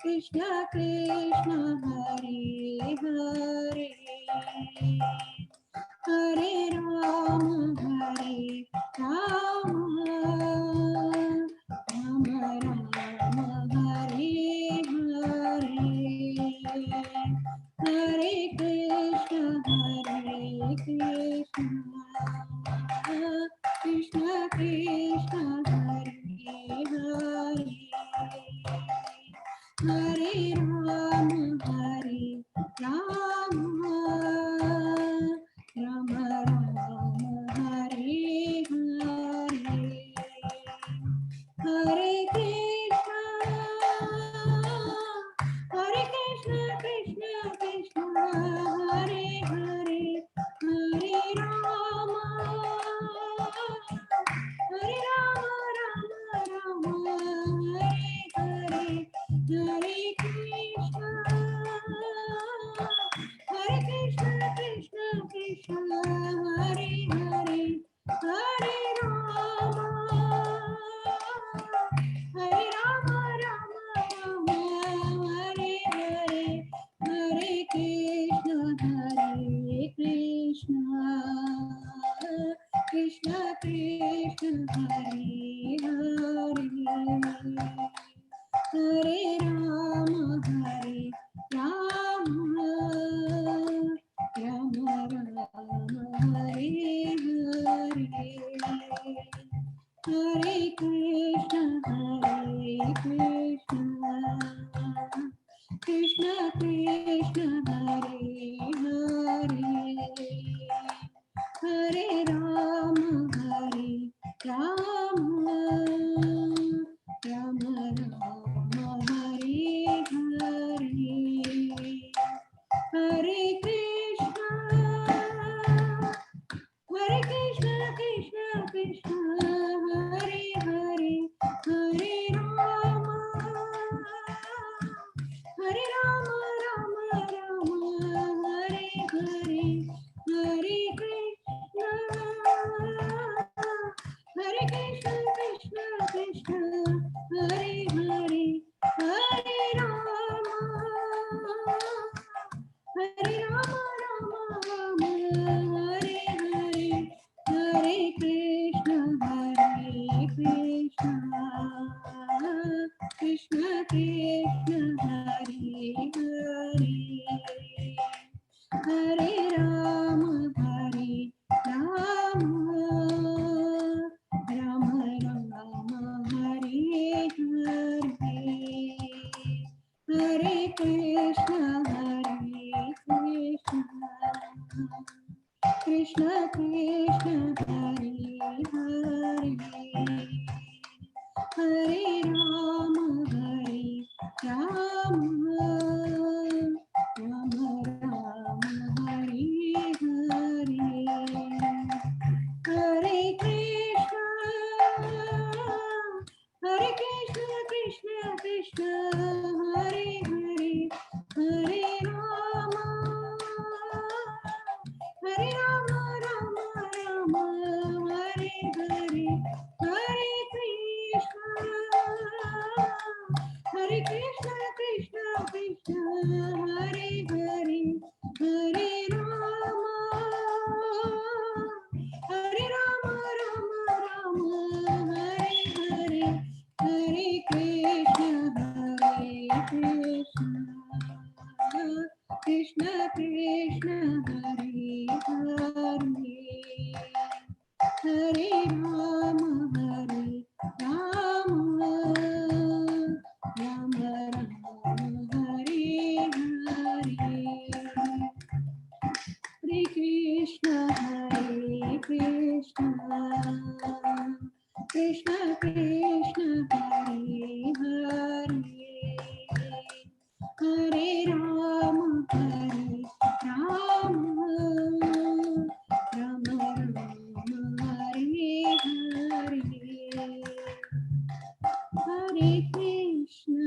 Krishna Krishna Hare Hare Hare Rama Rama Rama Hare Hare Hare Krishna Krishna Krishna Hare Hare Hare Rama Rama Rama Rama Hare Hare Hare Krishna Krishna Krishna Hare Hare Hare Rama Rama Hare Hare Hare Krishna Krishna Krishna Hare Hare Hare Rama Rama Rama Hare Hare Hare Krishna Krishna Krishna Hare Rama Rama Rama Rama Hare Hare Hare Krishna Krishna Krishna Hare Hare Rama Rama Rama Rama Hare Hare Hare Krishna Krishna Krishna Hare Hare Hare Rama Rama Rama Hare Hare Hare Krishna Krishna Krishna Hare Hare Hare Rama Rama Rama Hare Hare Hare Krishna Krishna Krishna Hare Hare Hare Rama Rama Rama Rama Hare Hare Hare Krishna Krishna Krishna Hare Hare Hare Rama Rama Rama Rama Hare Hare Hare Krishna Krishna Krishna Hare Hare Hare Rama Rama Rama Hare Hare Hare Krishna Krishna Krishna Hare Hare Hare Rama Rama Rama Hare Hare Hare Krishna Krishna Krishna Hare Hare Hare Rama Rama Rama Rama Hare Hare Hare Krishna Krishna Krishna Hare Hare Hare Rama Rama Rama Rama Hare Hare Hare Krishna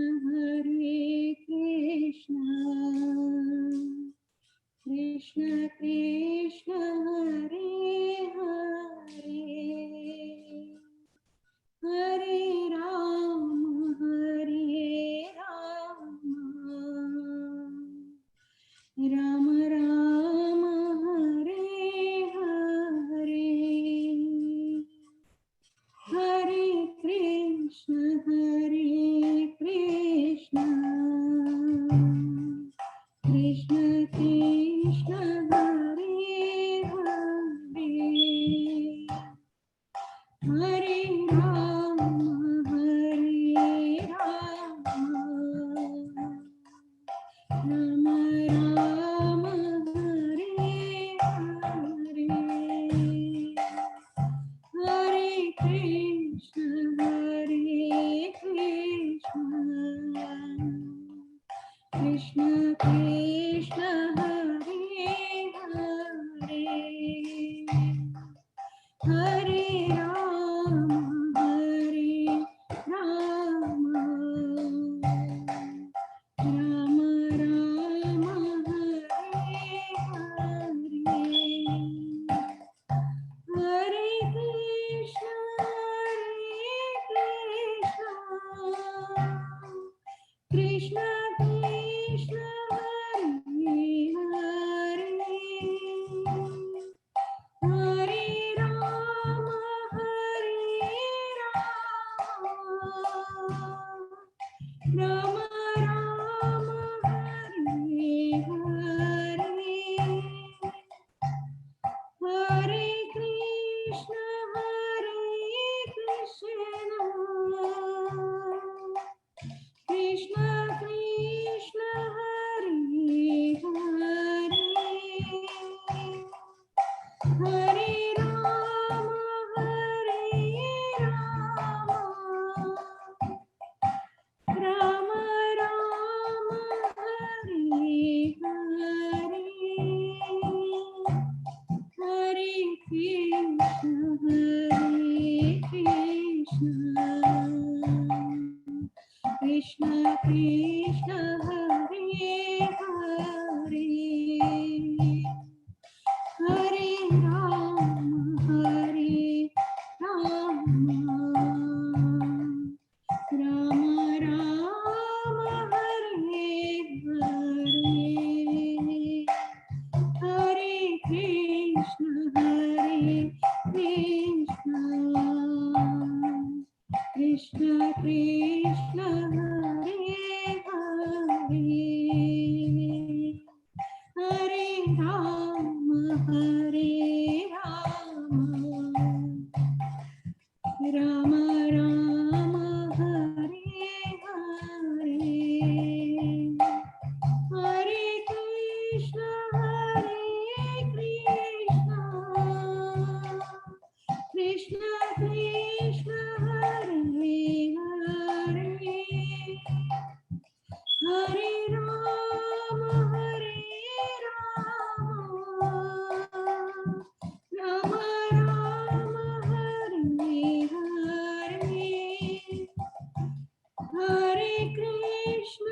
Krishna Hare Hare Hare Ram Ram Ram Hare Hare Hare Krishna Krishna Hare Hare Hare Ram Ram Ram Hare Hare Hare Krishna Krishna Krishna Hare Hare Hare Ram Ram Ram Hare Hare Hare Krishna Krishna Krishna Hare Hare Hare Ram Ram Ram Hare Hare Hare Krishna Krishna Krishna Hare Hare Hare Ram Ram Hare Hare Hare Krishna Krishna Krishna Hare Hare Hare Ram Ram Ram Hare Hare Hare Krishna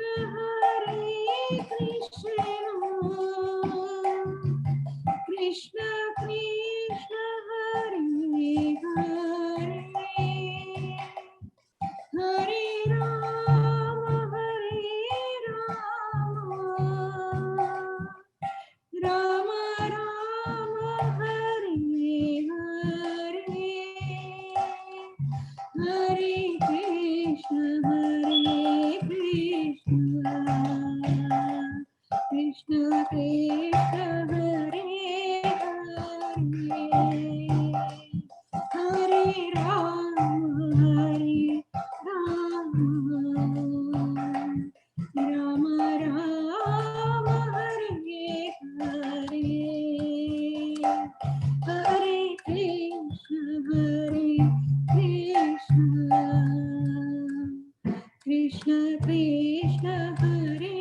Krishna Krishna Hare Hare Hare Ram Ram Ram Hare Hare Hare Krishna Krishna Krishna Hare Hare Hare Ram Ram Ram Hare Hare Hare Krishna Krishna Krishna Hare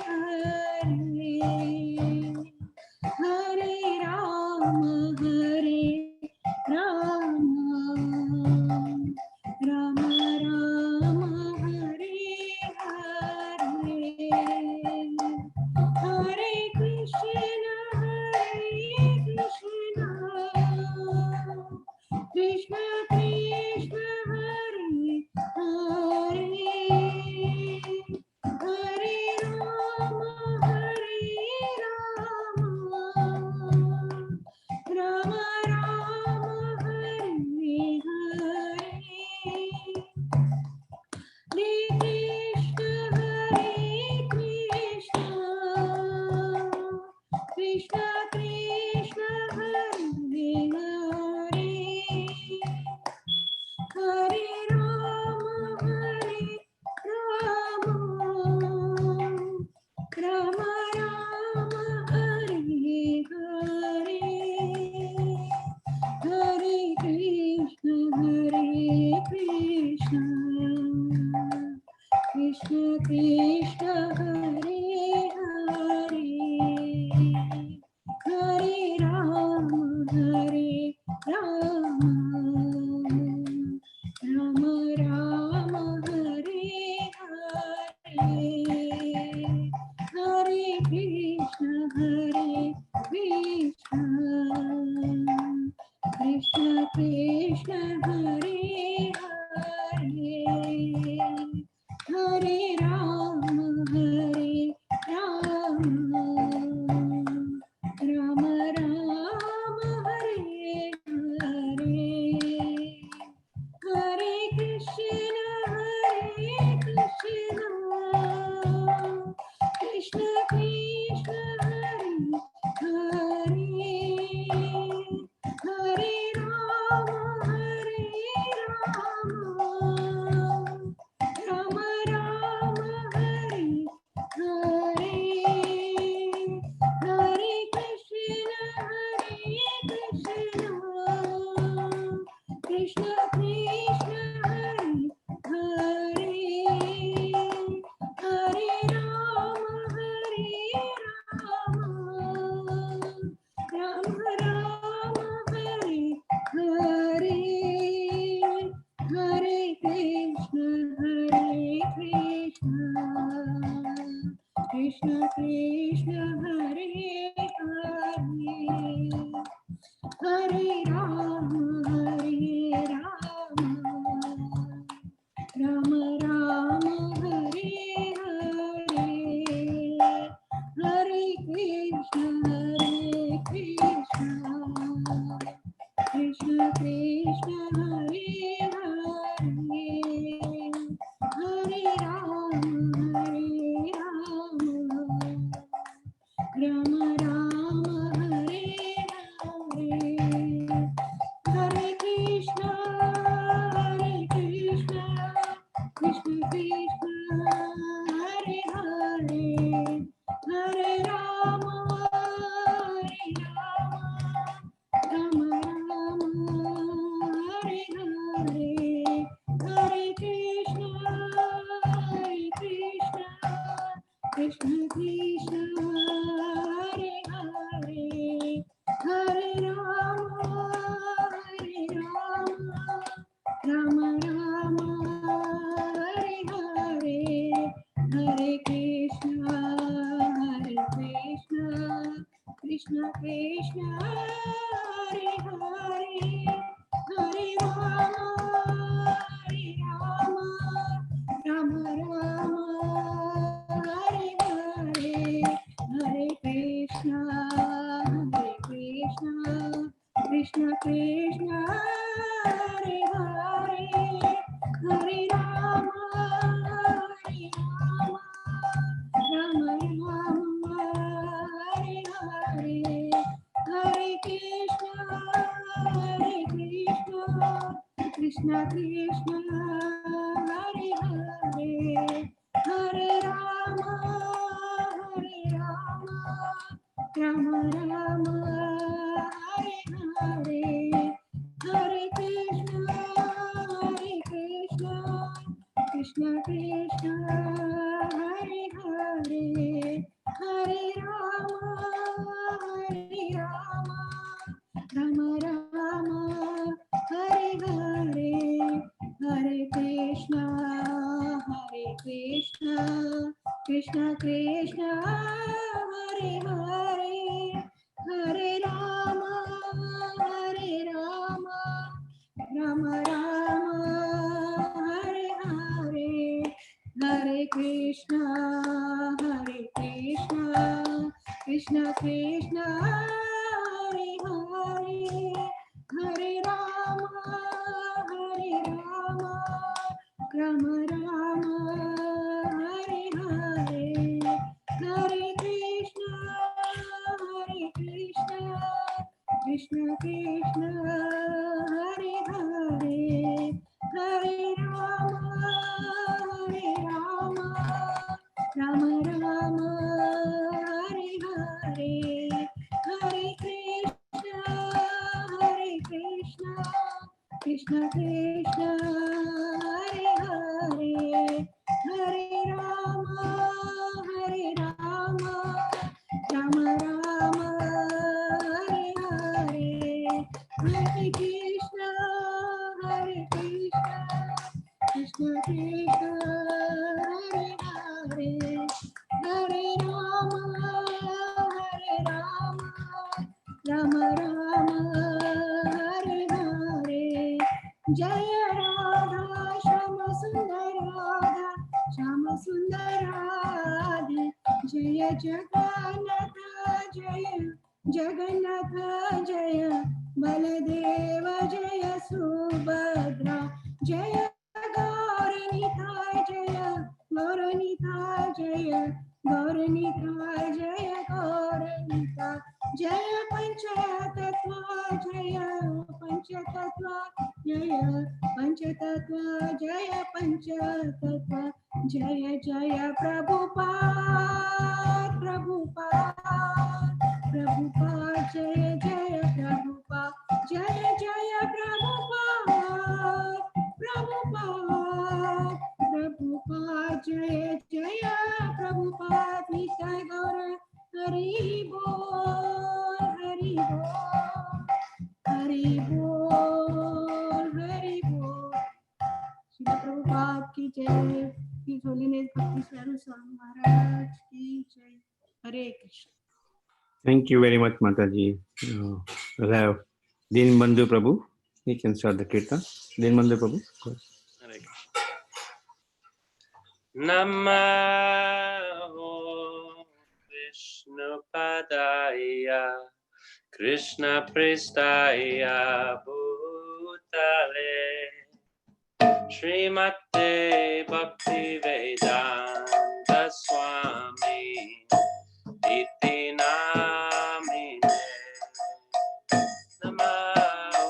Hare Hare Ram Ram Ram Hare Hare Hare Krishna Krishna Krishna Hare Hare Hare Ram Ram Ram Hare Hare Krishna Krishna Krishna Hare Hare Hare Ram Ram Ram Ram Hare Hare Hare Krishna Krishna Krishna हरे सुन्दरादि जय जगन्नाथ जय जगन्नाथ जय बलदेव जय सुभद्रा जय गौरनिताय जय गौरनिताय जय गौरनिताय जय गौरनिताय जय पंचतत्व जय पंचतत्व जय पंचतत्व जय पंचतत्व जय जय प्रभुपाद प्रभुपाद प्रभुपाद जय जय प्रभुपाद जय जय प्रभुपाद प्रभुपाद प्रभुपाद जय जय प्रभुपाद निताय गौर हरि बोल हरि बोल हरि बोल हरि बोल। श्री प्रभुपाद की जय। His Holiness Bhakti Swarup Swami Maharaj की जय। हरे Krishna. Thank you very much, Mataji. We'll have Din Bandhu Prabhu. He can start the kirtan. Din Bandhu Prabhu. Hare Krishna. Namo Vishnu Padaya Krishna Prestaya Bhutale Srimate Bhakti Vedanta Swami Iti Namine Namo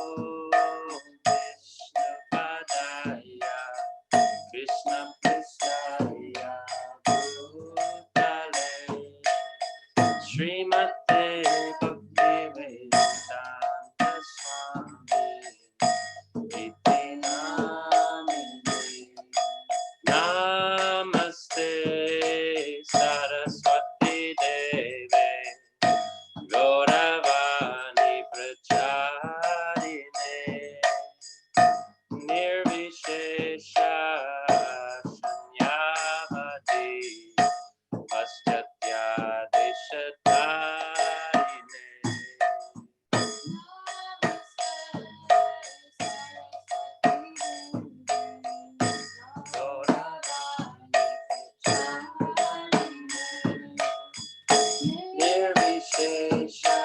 Vishnu Padaya Krishna Prestaya Bhutale Srimate Bhakti Vedanta Swami Iti Namine Namaste Saraswati Deve Gauravani Pracharine Nirvishesha Shanyavati Paschatya Deshatarine Nirvishesha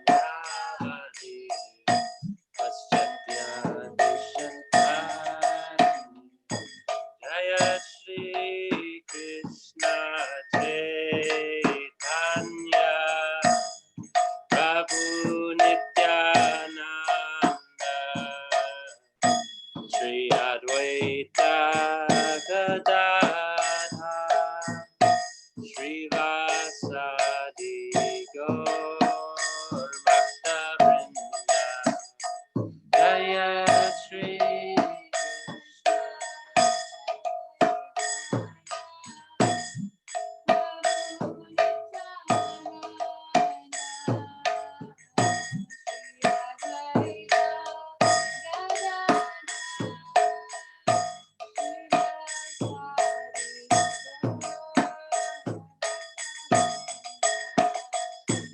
Shanyavati Paschatya Deshatarine Jaya Shri Krishna Chaitanya Prabhu Nityananda Shri Advaita Gadadha Shri Vasadi Gaur Bhaktavrinda Jaya Shri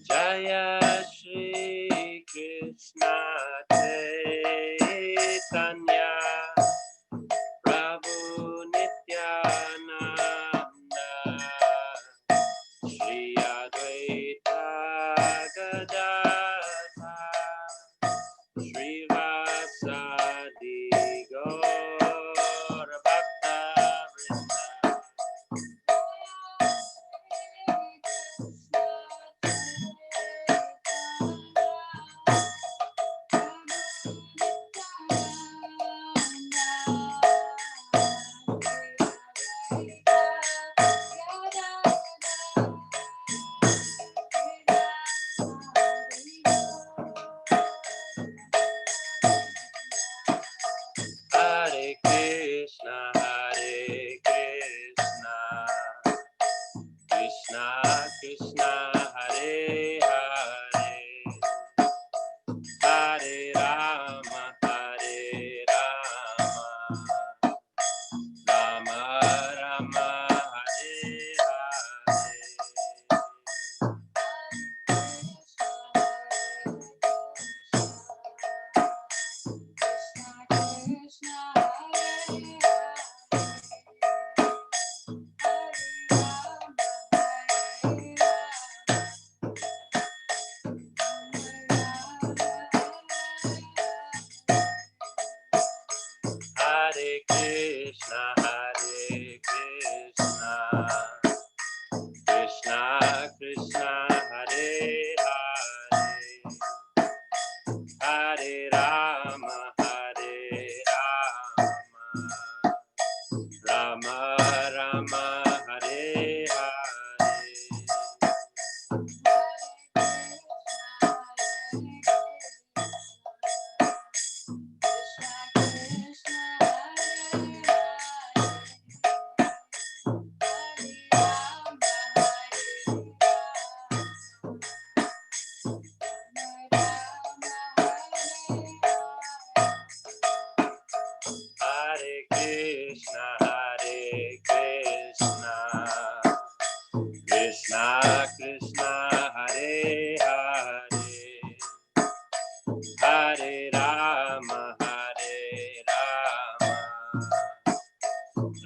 Jaya Shri Krishna Chaitanya Prabhu Nityananda Shri Advaita Gadadha Shri Vasadi Gaur Bhaktavrinda Hare Krishna, Krishna Krishna, Hare Hare, Hare Rama, Rama Rama, Krishna Hare Hare, Hare Rama Hare Rama, Rama Rama Hare Hare. Hare Krishna, Krishna Krishna, Hare Hare, Hare Rama,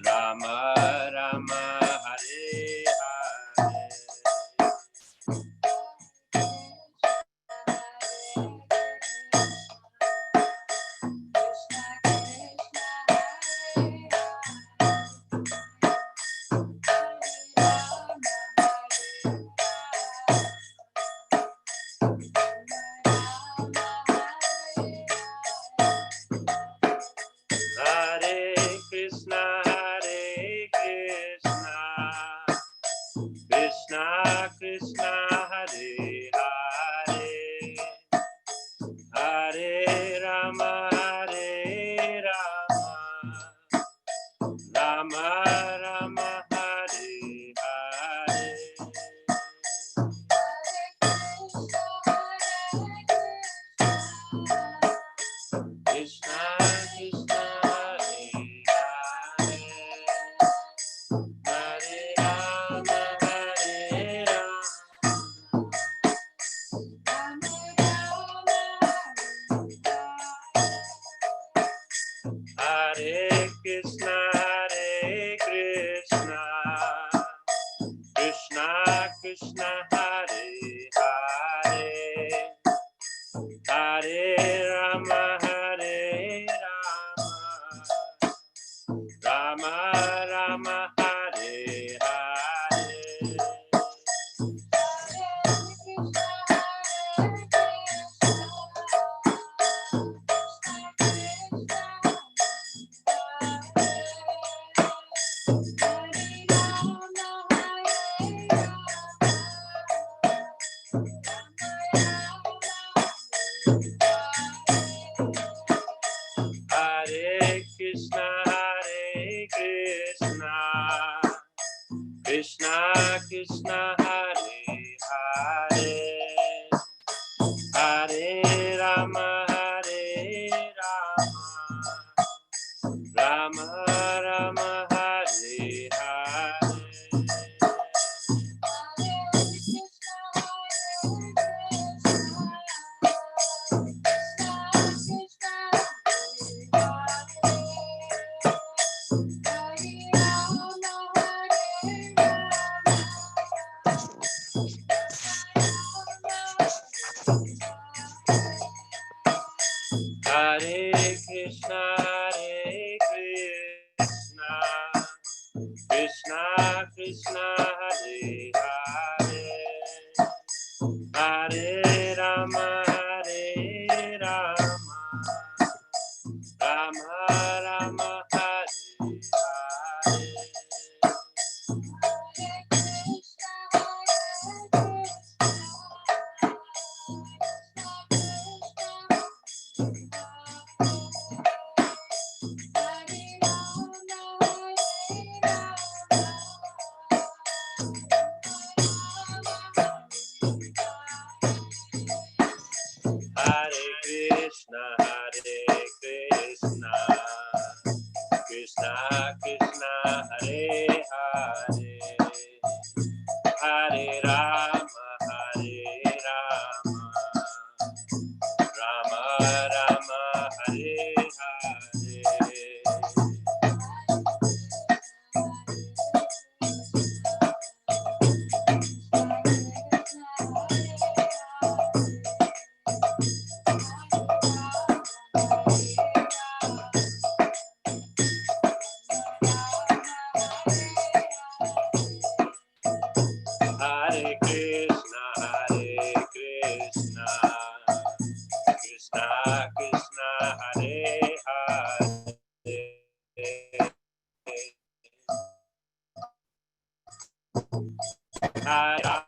Rama Rama, Hare Hare. Hare Krishna, Krishna Krishna, Hare Hare, Hare Rama, Rama Rama, Hare Hare. Krishna Krishna, Hare Hare, Hare Rama, Hare Krishna, Krishna Krishna, Hare Hare, Hare Rama, Rama Rama, Hare Hare. Hare Krishna, Krishna Krishna, Hare Hare, Hare Rama, Rama Rama, Hare Hare. Hare Krishna, Krishna Krishna, Hare Hare, Hare Rama, Rama Rama, Hare Hare. Hare Krishna, Krishna Krishna, Hare Hare, Hare Rama, Rama Rama, Hare Hare. Hare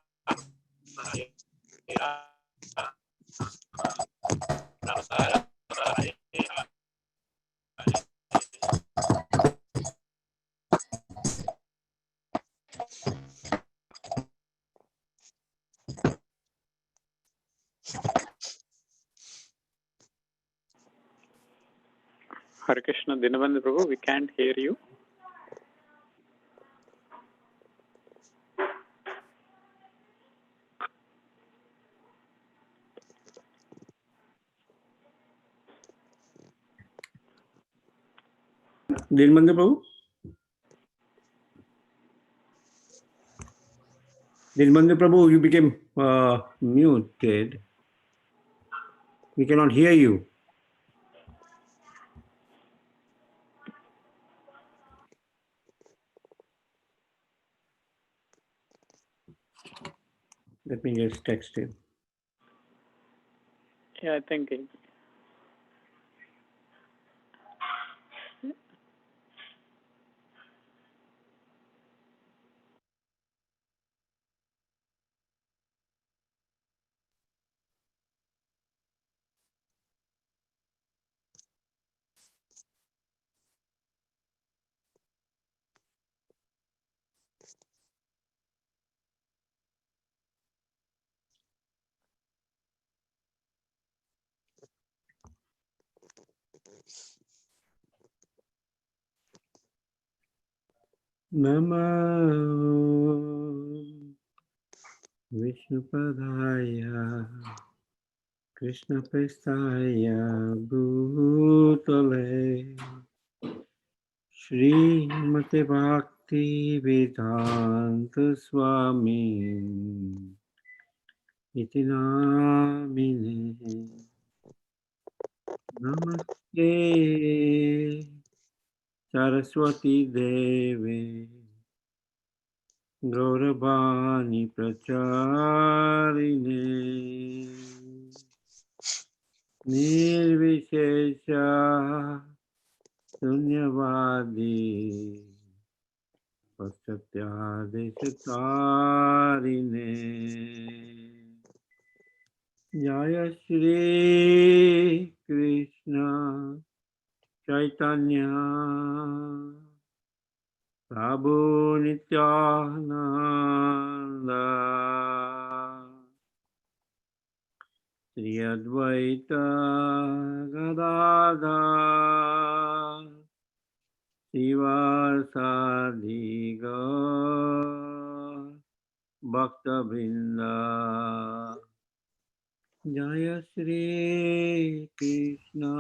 Krishna, Dinabandhu Prabhu, we can't hear you. Dinbandhu Prabhu? Dinbandhu Prabhu, you became muted. We cannot hear you. Let me just text him. Yeah, I think Namo Vishnupadaya Krishna Prestaya Bhutale Shri Mate Bhakti Vedanta Swami Iti Namine Namaste Saraswati Deve Gauravani Pracharine Nirvishesha Sunyavadi Paschatyadesatarine Jaya Shri Krishna Chaitanya Prabhu Nityananda Sri Advaita Gadadhar Sivasadi Gaur Bhakta Vrinda Jaya Shri Krishna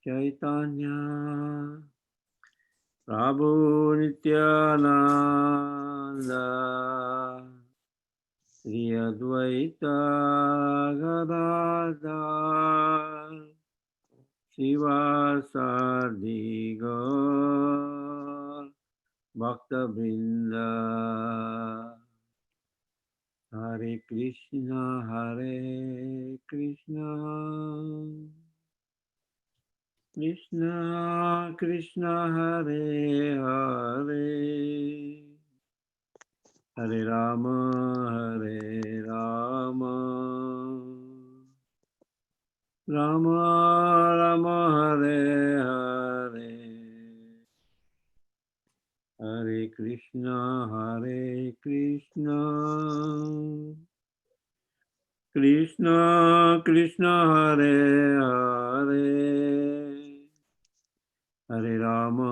Chaitanya Prabhu Nityananda Sri Advaita Gadadhar Sivasadi Gaur Bhakta Vrinda Hare Krishna Krishna Krishna Hare Hare Hare Rama Rama Rama Hare Hare Hare Krishna Krishna Krishna Hare Hare Hare Rama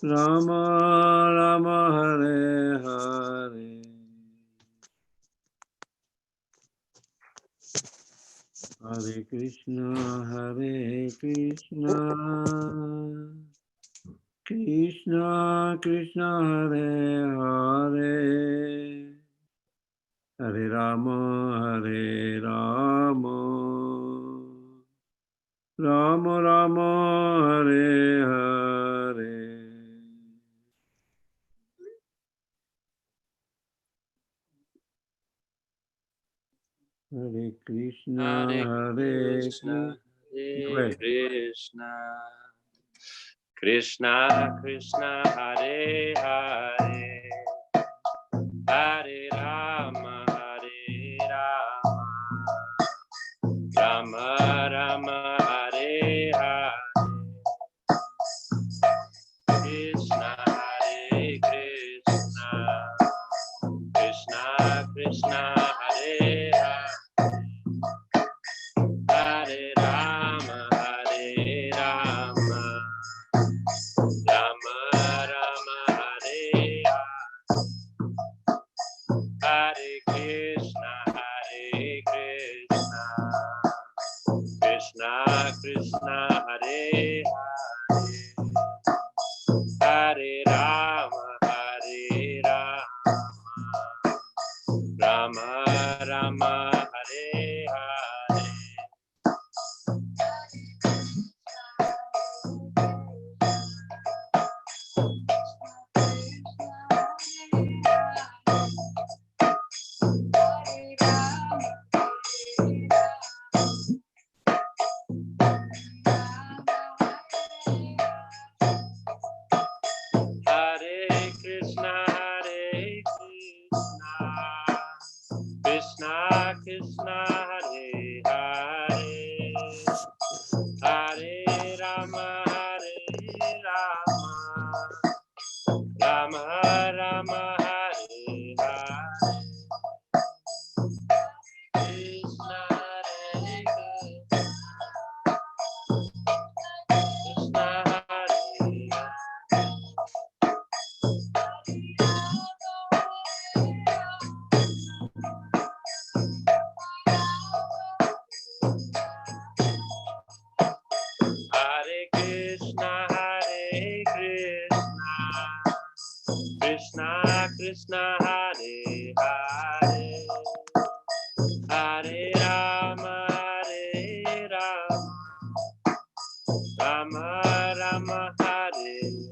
Rama Rama Hare Hare Hare Krishna Krishna Krishna Hare Hare Hare Rama Rama Rama Hare Hare Hare Krishna Hare Hare Krishna, Krishna Hare Krishna, Krishna Krishna Hare Hare, Hare Rama Hare Rama, Rama Rama Hare Hare, Krishna Hare Krishna, Krishna Krishna Hare Hare, Hare Rama Hare Rama, Rama Rama Hare Hare, Hare Krishna Krishna Krishna Hare Hare, Hare Rama Hare Rama, Rama Rama Hare Hare. Hare Krishna Krishna Krishna Hare Hare, Hare Rama Rama Rama Hare Hare, Krishna Hare Krishna Hare Hare. Hare Krishna Krishna Krishna Hare Hare, Hare Rama Rama Rama Hare Hare.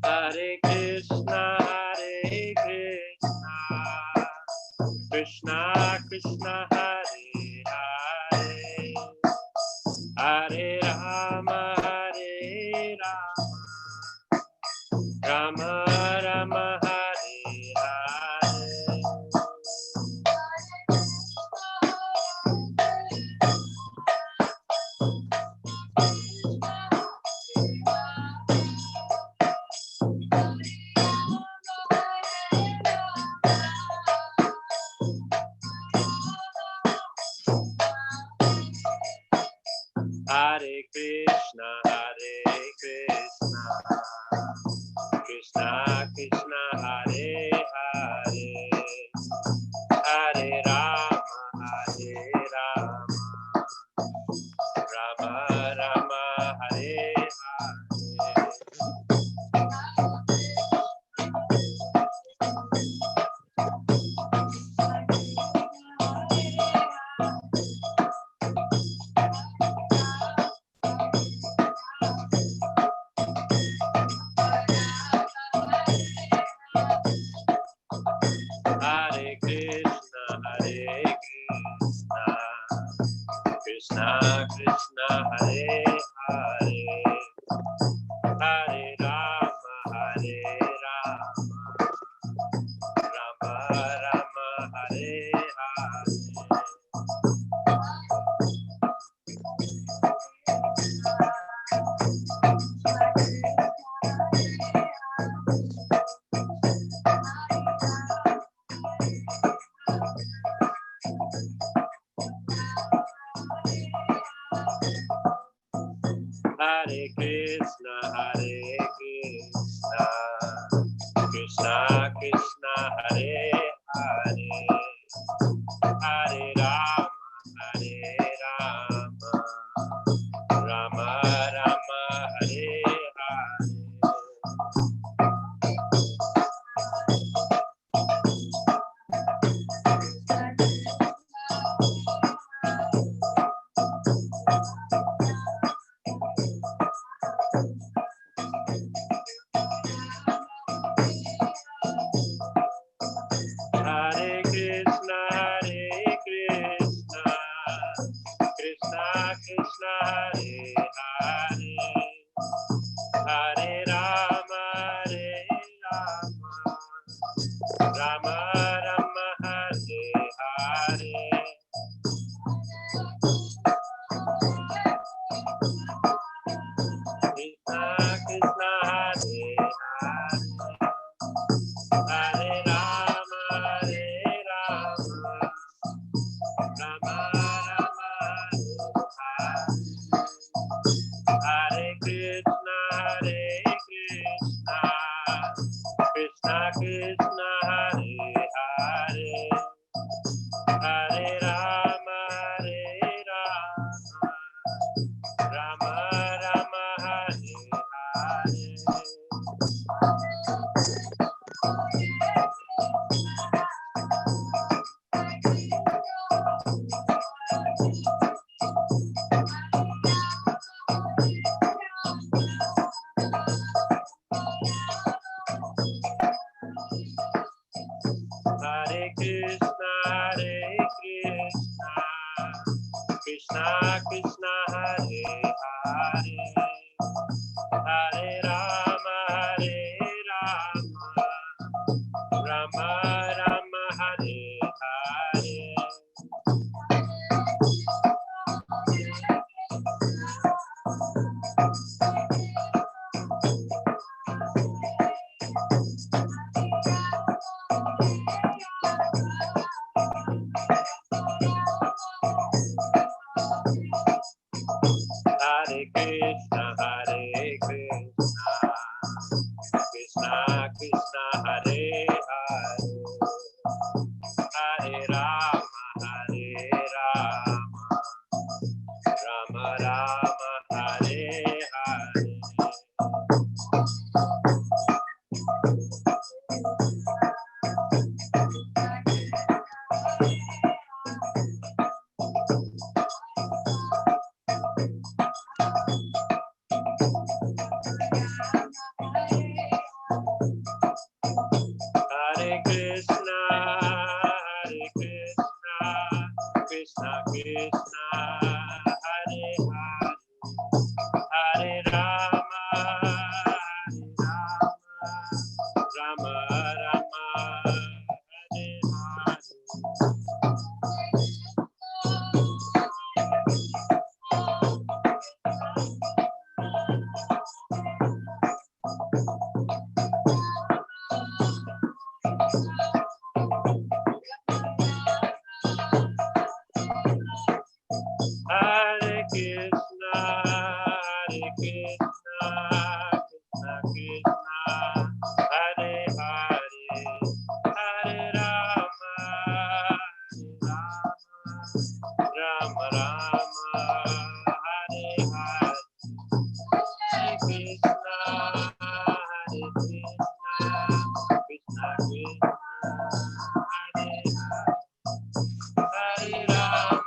Hare Krishna Krishna Krishna Hare Hare, Hare Rama Rama Rama Hare Hare. Hare Krishna Krishna Krishna Hare Hare, Hare Rama Rama Rama Hare Hare. Hare Krishna Krishna Krishna Hare Hare, Hare Rama Rama Rama Hare Hare. Hare Krishna Krishna Krishna Hare Hare, Hare Rama Rama Rama Hare Hare. Hare Krishna, Krishna Krishna Hare Hare, Hare Rama Hare Rama, Rama Rama Hare Hare. Hare Krishna, Krishna Krishna Hare Hare, Hare Rama, Rama Rama Hare Hare. Hare Krishna, Krishna Krishna Hare Hare, Hare Rama, Rama Rama Hare Hare. Hare Krishna, Krishna Krishna Hare Hare, Hare Rama, Rama Rama Hare Hare. Hare Krishna, Krishna Krishna Hare Hare, Hare Rama,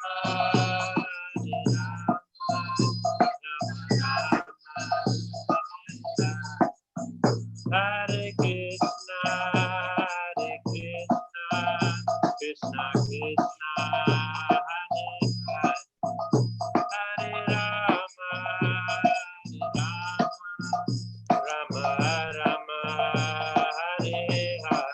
Hare Krishna, Krishna Krishna Hare Hare, Hare Rama, Rama Rama Hare Hare.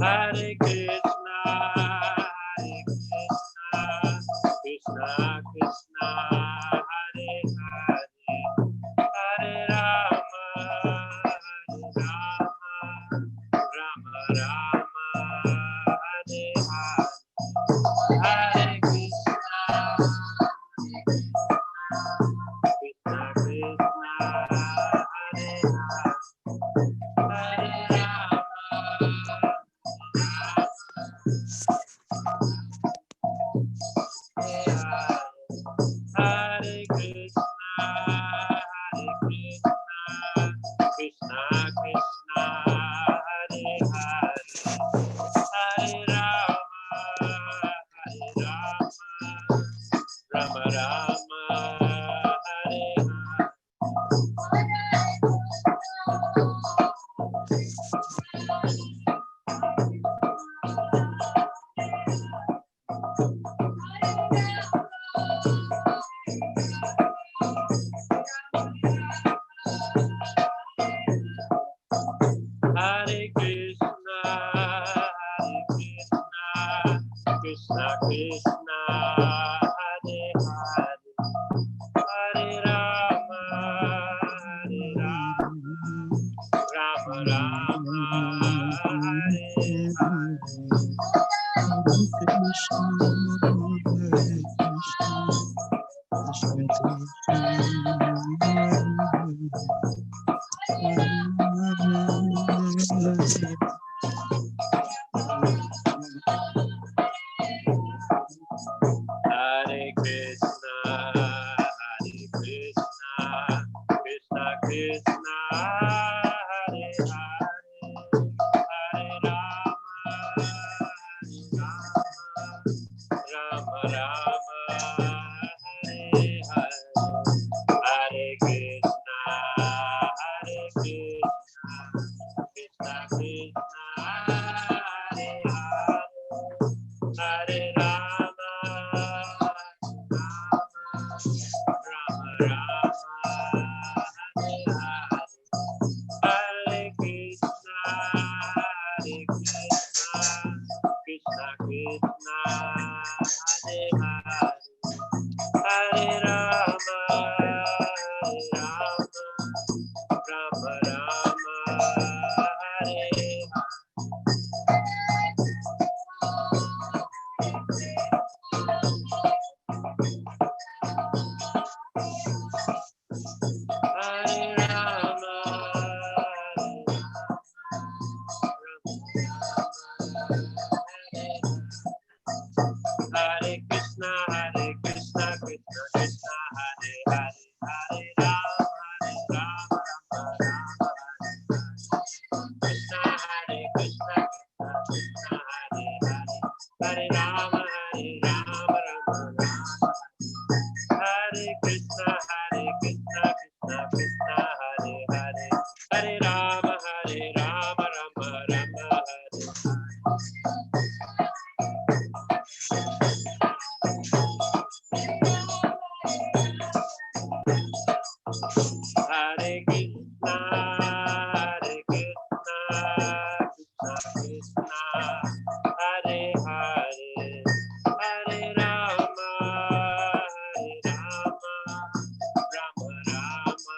Hare Krishna, Krishna Krishna Hare Hare, Hare Rama, Rama Rama Hare Hare, Hare Krishna, Krishna Krishna Hare Hare, Hare Rama. Hare Krishna, Krishna Krishna Hare Hare, Hare Rama, Rama Rama Hare Hare. Hare Krishna, Krishna Krishna Hare Hare, Hare Rama, Rama Rama Hare Hare. Hare Krishna, Krishna Krishna Hare Hare, Hare Krishna, Krishna Krishna, Hare Hare, Hare Rama, Rama Rama. Hare Krishna, Krishna Krishna, Hare Hare, Hare Rama, Rama Rama, Hare Hare Krishna, Krishna Krishna, Hare Hare, Hare Rama, Rama Rama,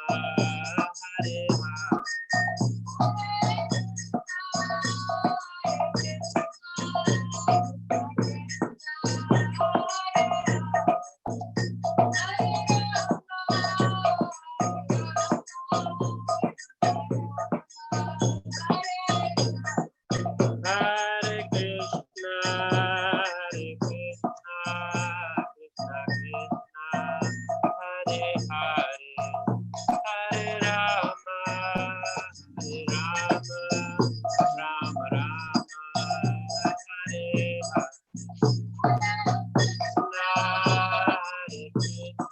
Hare Hare. Hare Krishna, Krishna Krishna, Hare Hare, Hare Rama, Rama Rama, Hare Hare. Hare Krishna,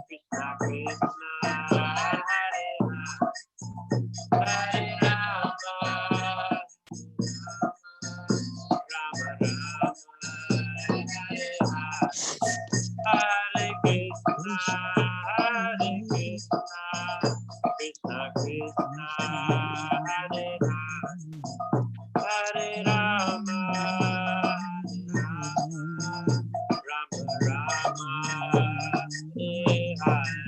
Krishna Krishna, Hare Hare, Hare Rama, Rama Rama, Hare Hare. Hare Krishna, Krishna Krishna, Hare Hare, Hare Rama, Rama Rama, Hare Hare.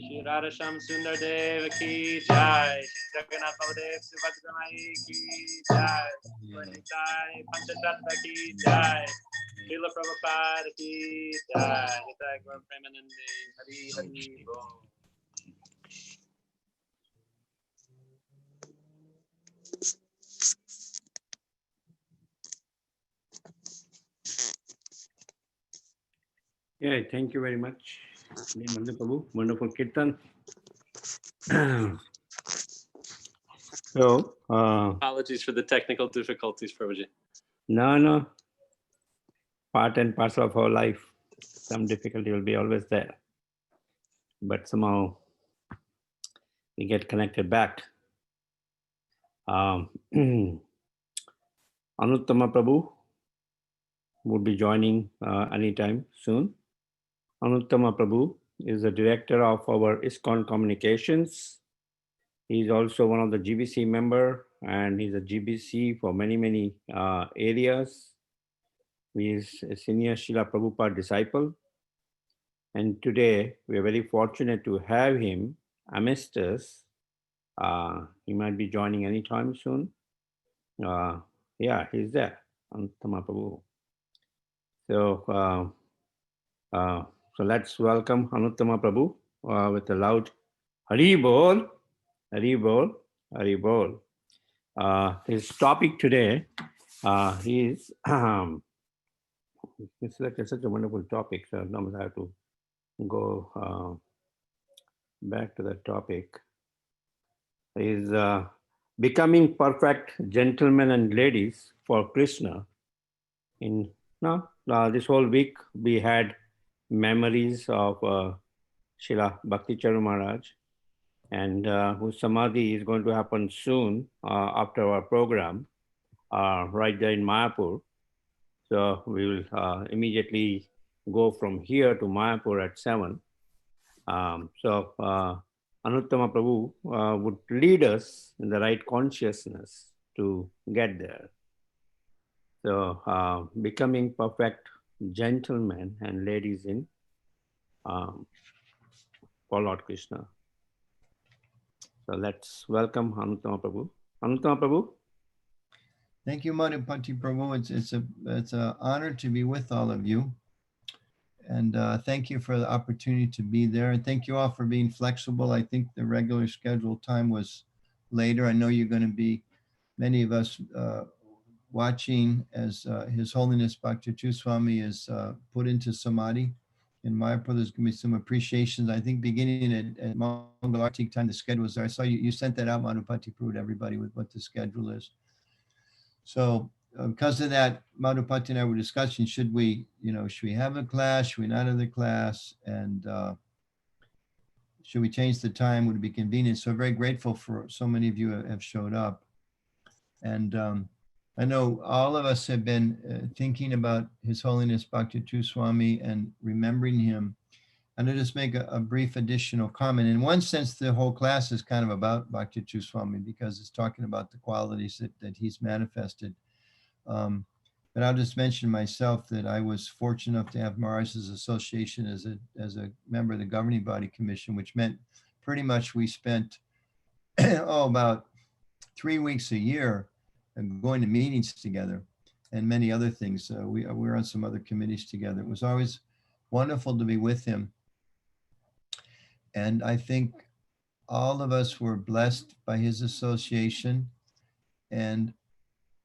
Shri Radha Shyam Sundar Dev ki jai, Shri Jagannath Baladev Subhadra Mai ki jai, Nitai Panchatattva ki jai, Srila Prabhupada ki jai, Nitai Gaur Premanande, Hari Hari Bol. Yeah, thank you very much, Mandu Prabhu. Wonderful kirtan. So, Apologies for the technical difficulties, Prabhuji. no, part and parcel of our life. Some difficulty will be always there, but somehow we get connected back. Anuttama Prabhu would be joining anytime soon. Anuttama Prabhu is the director of our ISKCON communications. He's also one of the GBC member, and he's a GBC for many areas. He's a senior Srila Prabhupada disciple. And today we are very fortunate to have him amidst us. He might be joining anytime soon. Yeah, he's there, Anuttama Prabhu. So let's welcome Anuttama Prabhu with a loud Hari Bol, Hari Bol, Hari Bol. His topic today is, it's like such a wonderful topic, so now I have to go back to the topic. Is becoming perfect gentlemen and ladies for Krishna. This whole week we had memories of Srila Bhakti Charu Maharaj, and whose samadhi is going to happen soon after our program, right there in Mayapur. So we will immediately go from here to Mayapur at 7. Anuttama Prabhu would lead us in the right consciousness to get there. So becoming perfect gentlemen and ladies in for Lord Krishna. So let's welcome Anuttama Prabhu. Anuttama Prabhu. Thank you, Madhupati Prabhu. It's an honor to be with all of you. And thank you for the opportunity to be there. And thank you all for being flexible. I think the regular scheduled time was later. I know you're going to be, many of us, watching as His Holiness Bhakti Swami is put into Samadhi. In Mayapur, there's going to be some appreciations. I think beginning at Mangalartik time, the schedule was there. I saw you sent that out, Madhupati Prabhu, to everybody with what the schedule is. So because of that, Madhupati and I were discussing, should we have a class? Should we not have the class? And should we change the time? Would it be convenient? So very grateful for so many of you have showed up. And I know all of us have been thinking about His Holiness Bhakti Swami and remembering him. And I'll just make a brief additional comment. In one sense, the whole class is kind of about Bhakti Swami because it's talking about the qualities that he's manifested. But I'll just mention myself that I was fortunate enough to have Maharaj's association as a member of the governing body commission, which meant pretty much we spent about 3 weeks a year going to meetings together and many other things. We were on some other committees together. It was always wonderful to be with him. And I think all of us were blessed by his association, and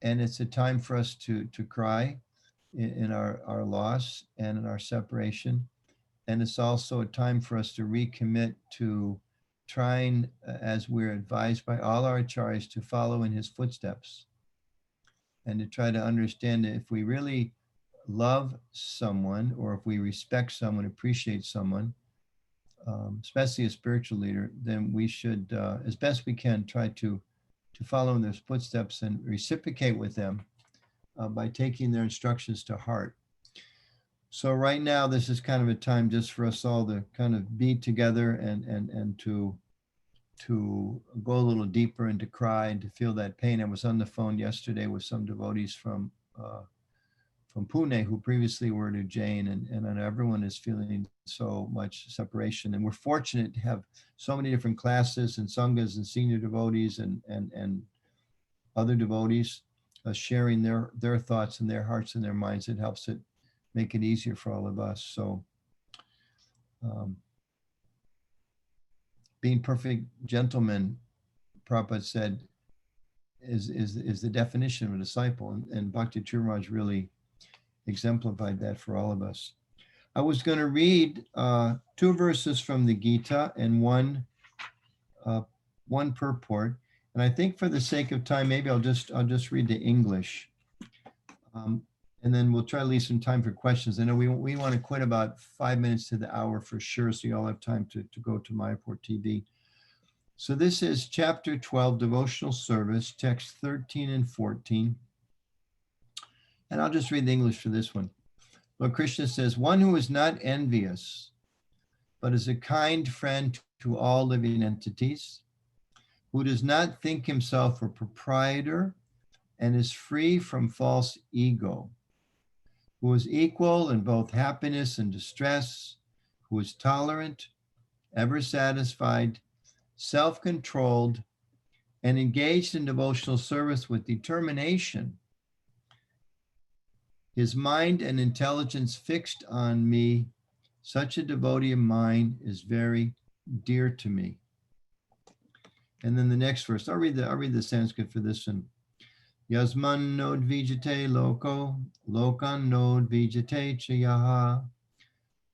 it's a time for us to cry in our loss and in our separation. And it's also a time for us to recommit to trying, as we're advised by all our acharyas, to follow in his footsteps and to try to understand that if we really love someone, or if we respect someone, appreciate someone, especially a spiritual leader, then we should, as best we can, try to follow in their footsteps and reciprocate with them by taking their instructions to heart. So right now, this is kind of a time just for us all to kind of be together and to go a little deeper and to cry and to feel that pain. I was on the phone yesterday with some devotees from Pune who previously were to Jain, and I know everyone is feeling so much separation. And we're fortunate to have so many different classes and sanghas and senior devotees and other devotees sharing their thoughts and their hearts and their minds. It helps it make it easier for all of us. So being perfect gentlemen, Prabhupada said, is the definition of a disciple. And Bhakti Churaj really exemplified that for all of us. I was going to read 2 verses from the Gita and one purport. And I think for the sake of time, maybe I'll just read the English. And then we'll try to leave some time for questions. I know we want to quit about 5 minutes to the hour for sure, so you all have time to go to Mayapur TV. So this is chapter 12, devotional service, text 13 and 14. And I'll just read the English for this one. Lord Krishna says, one who is not envious, but is a kind friend to all living entities, who does not think himself a proprietor and is free from false ego, who is equal in both happiness and distress, who is tolerant, ever satisfied, self-controlled, and engaged in devotional service with determination, his mind and intelligence fixed on me, such a devotee of mine is very dear to me. And then the next verse, I'll read the Sanskrit for this one. Yasman nod vijate loko, lokan nod vijate chayaha,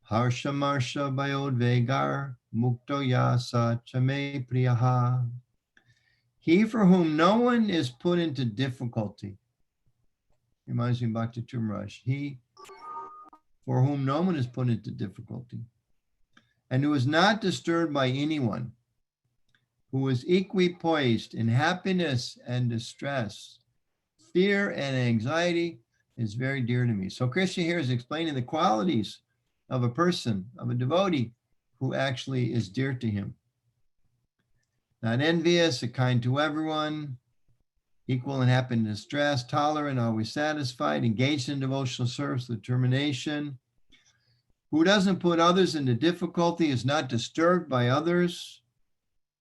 harsha marsha bayod vegar, mukto yasa chame priyaha. He for whom no one is put into difficulty, reminds me of Bhakti Tumraj, he for whom no one is put into difficulty, and who is not disturbed by anyone, who is equipoised in happiness and distress, fear and anxiety, is very dear to me. So Krishna here is explaining the qualities of a person, of a devotee, who actually is dear to him. Not envious, kind to everyone, equal in happiness and distress, tolerant, always satisfied, engaged in devotional service with determination, who doesn't put others into difficulty, is not disturbed by others.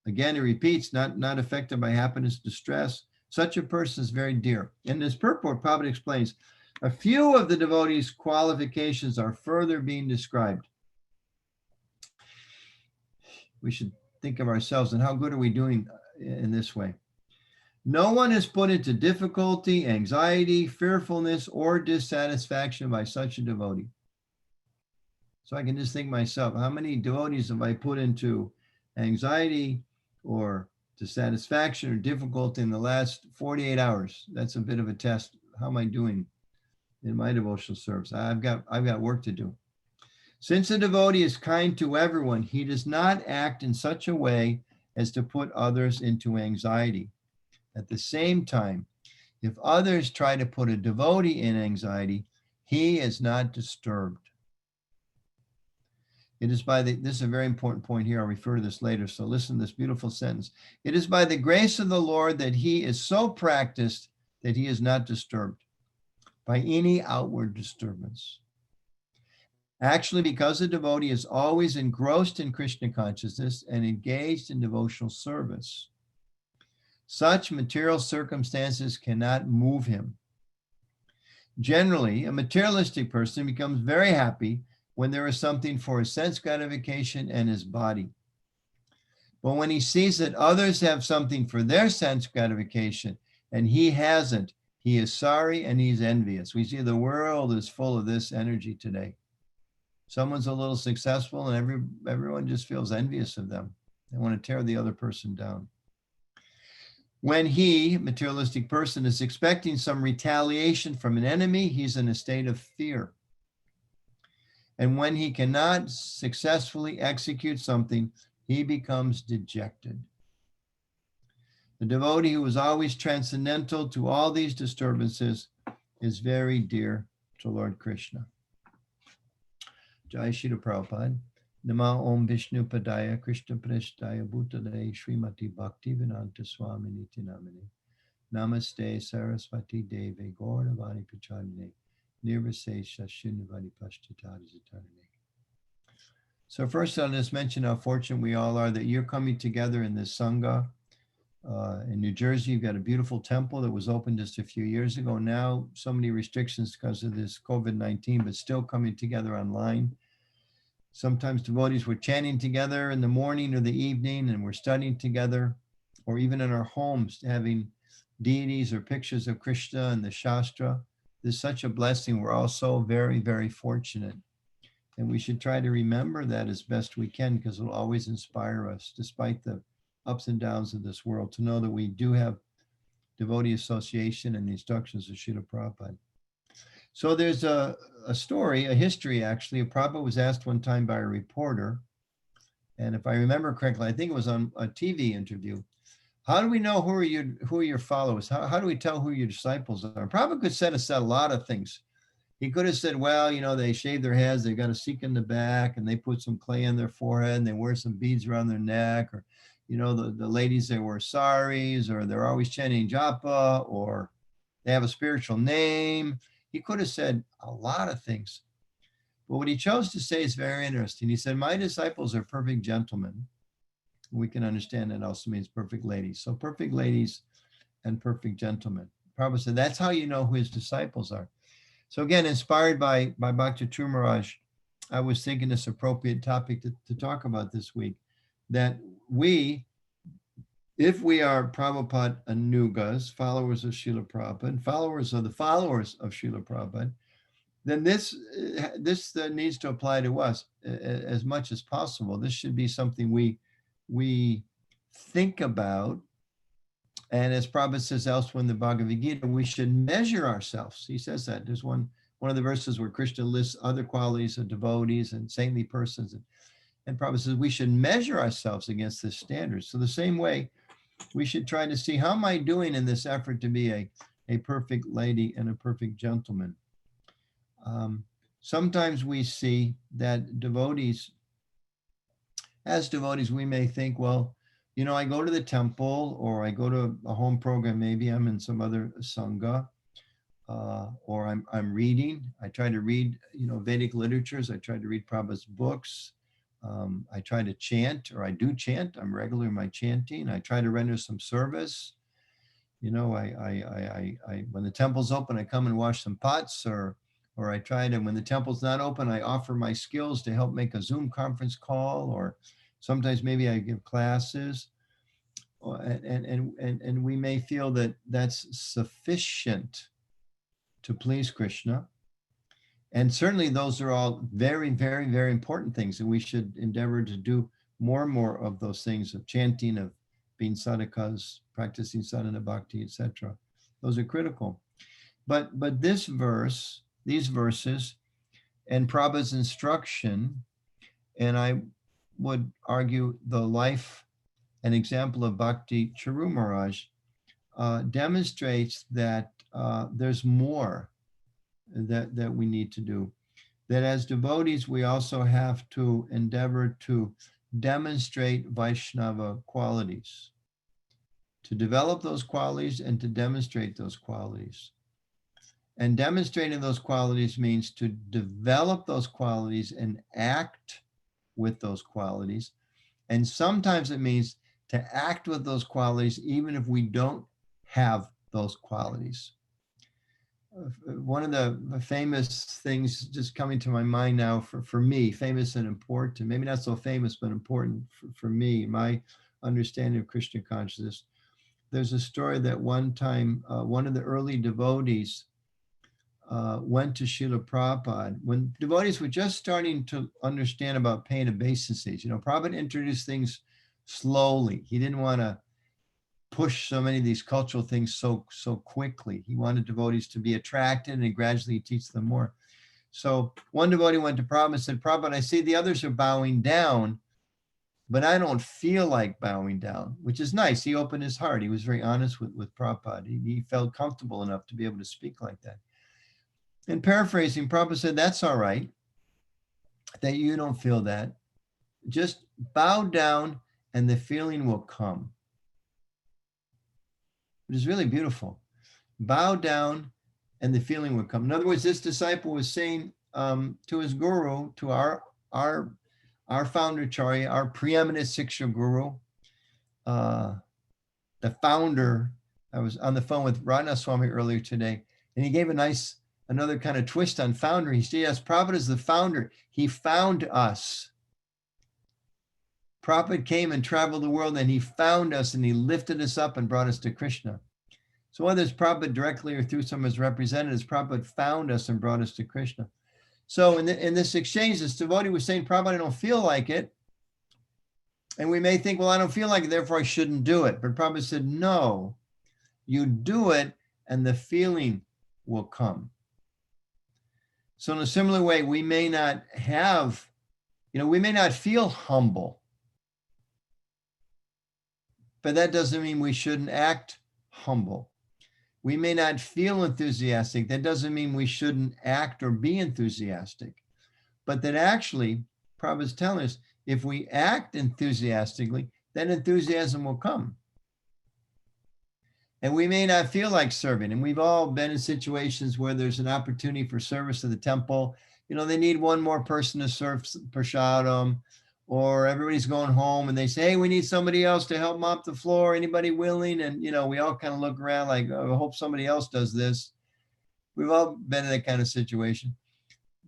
Again, he repeats, not affected by happiness, distress. Such a person is very dear. In this purport, Prabhupada explains, A few of the devotees' qualifications are further being described. We should think of ourselves and how good are we doing in this way. No one is put into difficulty, anxiety, fearfulness, or dissatisfaction by such a devotee. So I can just think myself, how many devotees have I put into anxiety or dissatisfaction or difficulty in the last 48 hours? That's a bit of a test. How am I doing in my devotional service? I've got work to do. Since a devotee is kind to everyone, he does not act in such a way as to put others into anxiety. At the same time, if others try to put a devotee in anxiety, he is not disturbed. It is by this is a very important point here. I'll refer to this later. So listen to this beautiful sentence. It is by the grace of the Lord that he is so practiced that he is not disturbed by any outward disturbance. Actually, because the devotee is always engrossed in Krishna consciousness and engaged in devotional service, such material circumstances cannot move him. Generally, a materialistic person becomes very happy when there is something for his sense gratification and his body. But when he sees that others have something for their sense gratification and he hasn't, he is sorry and he's envious. We see the world is full of this energy today. Someone's a little successful and everyone just feels envious of them. They want to tear the other person down. When he, materialistic person, is expecting some retaliation from an enemy, he's in a state of fear. And when he cannot successfully execute something, he becomes dejected. The devotee who is always transcendental to all these disturbances is very dear to Lord Krishna. Jai Shri Prabhupada. Nama Om Vishnu Padaya Krishna Prasthaya Bhutale Srimati Bhakti Vinanta Swami Niti Namane. Namaste Saraswati Deve Gauravani Pacharine Nirvasesha Shinivani Pashtatari Zatarane. So first I'll just mention how fortunate we all are that you're coming together in this Sangha. In New Jersey, you've got a beautiful temple that was opened just a few years ago. Now, so many restrictions because of this COVID-19, but still coming together online. Sometimes devotees were chanting together in the morning or the evening, and we're studying together, or even in our homes, having deities or pictures of Krishna and the Shastra. This is such a blessing. We're all so very, very fortunate. And we should try to remember that as best we can, because it'll always inspire us, despite the ups and downs of this world, to know that we do have devotee association and the instructions of Srila Prabhupada. So there's a story, a history actually. Prabhupada was asked one time by a reporter, and if I remember correctly, I think it was on a TV interview. How do we know who are your followers? How do we tell who your disciples are? Prabhupada could have said a lot of things. He could have said, well, they shave their heads, they've got a sikh in the back, and they put some clay on their forehead, and they wear some beads around their neck, or the ladies, they wear saris, or they're always chanting japa, or they have a spiritual name. He could have said a lot of things. But what he chose to say is very interesting. He said, my disciples are perfect gentlemen. We can understand that also means perfect ladies. So perfect ladies and perfect gentlemen. Prabhupada said, that's how you know who his disciples are. So again, inspired by Bhakti Maharaj, I was thinking this appropriate topic to talk about this week, that if we are Prabhupada Anugas, followers of Srila Prabhupada, followers of Srila Prabhupada, then this needs to apply to us as much as possible. This should be something we think about. And as Prabhupada says elsewhere in the Bhagavad Gita, we should measure ourselves. He says that. There's one of the verses where Krishna lists other qualities of devotees and saintly persons. And Prabhupada says we should measure ourselves against this standard. So the same way, we should try to see, how am I doing in this effort to be a perfect lady and a perfect gentleman? Sometimes we see that as devotees, we may think, well, I go to the temple, or I go to a home program, maybe I'm in some other Sangha, or I'm reading. I try to read, Vedic literatures. I try to read Prabhupada's books. I try to chant, or I do chant. I'm regular in my chanting. I try to render some service. You know, when the temple's open, I come and wash some pots, or I try to, when the temple's not open, I offer my skills to help make a Zoom conference call, or sometimes maybe I give classes. And we may feel that that's sufficient to please Krishna. And certainly those are all very, very, very important things. And we should endeavor to do more and more of those things, of chanting, of being sadhakas, practicing sadhana bhakti, etc. Those are critical. But this verse, these verses, and Prabhupada's instruction, and I would argue the life and example of Bhakti Charu Maharaj, demonstrates that there's more that we need to do. That as devotees, we also have to endeavor to demonstrate Vaishnava qualities, to develop those qualities and to demonstrate those qualities. And demonstrating those qualities means to develop those qualities and act with those qualities. And sometimes it means to act with those qualities even if we don't have those qualities. One of the famous things just coming to my mind now for me, famous and important, maybe not so famous, but important for me, my understanding of Krishna consciousness. There's a story that one time, one of the early devotees went to Srila Prabhupada when devotees were just starting to understand about pain obeisances. You know, Prabhupada introduced things slowly. He didn't want to push so many of these cultural things so quickly. He wanted devotees to be attracted and gradually teach them more. So one devotee went to Prabhupada and said, Prabhupada, I see the others are bowing down, but I don't feel like bowing down, which is nice. He opened his heart. He was very honest with Prabhupada. He felt comfortable enough to be able to speak like that. And paraphrasing, Prabhupada said, that's all right, that you don't feel that. Just bow down and the feeling will come. It is really beautiful. Bow down and the feeling will come. In other words, this disciple was saying to his guru, to our founder Charya, our preeminent Siksha guru, the founder. I was on the phone with Radha Swami earlier today, and he gave another kind of twist on founder. He said, yes, Prabhupada is the founder. He found us. Prabhupada came and traveled the world and he found us and he lifted us up and brought us to Krishna. So whether it's Prabhupada directly or through some of his representatives, Prabhupada found us and brought us to Krishna. So in this exchange, this devotee was saying, Prabhupada, I don't feel like it. And we may think, well, I don't feel like it, therefore I shouldn't do it. But Prabhupada said, no, you do it and the feeling will come. So in a similar way, we may not feel humble, but that doesn't mean we shouldn't act humble. We may not feel enthusiastic. That doesn't mean we shouldn't act or be enthusiastic. But that actually, Prabhupada's telling us, if we act enthusiastically, then enthusiasm will come. And we may not feel like serving. And we've all been in situations where there's an opportunity for service to the temple. You know, they need one more person to serve prasadam, or everybody's going home and they say, hey, we need somebody else to help mop the floor. Anybody willing? And, you know, we all kind of look around like, oh, I hope somebody else does this. We've all been in that kind of situation.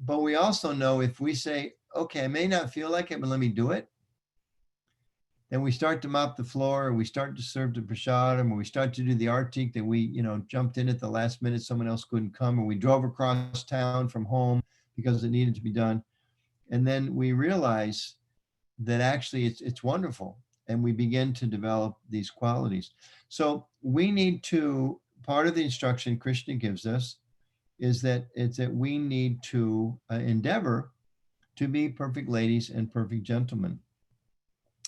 But we also know if we say, okay, I may not feel like it, but let me do it. Then we start to mop the floor, or we start to serve the prasadam, or we start to do the artik that we, jumped in at the last minute, someone else couldn't come, or we drove across town from home because it needed to be done. And then we realize that actually it's wonderful. And we begin to develop these qualities. So we need to, part of the instruction Krishna gives us is that we need to endeavor to be perfect ladies and perfect gentlemen.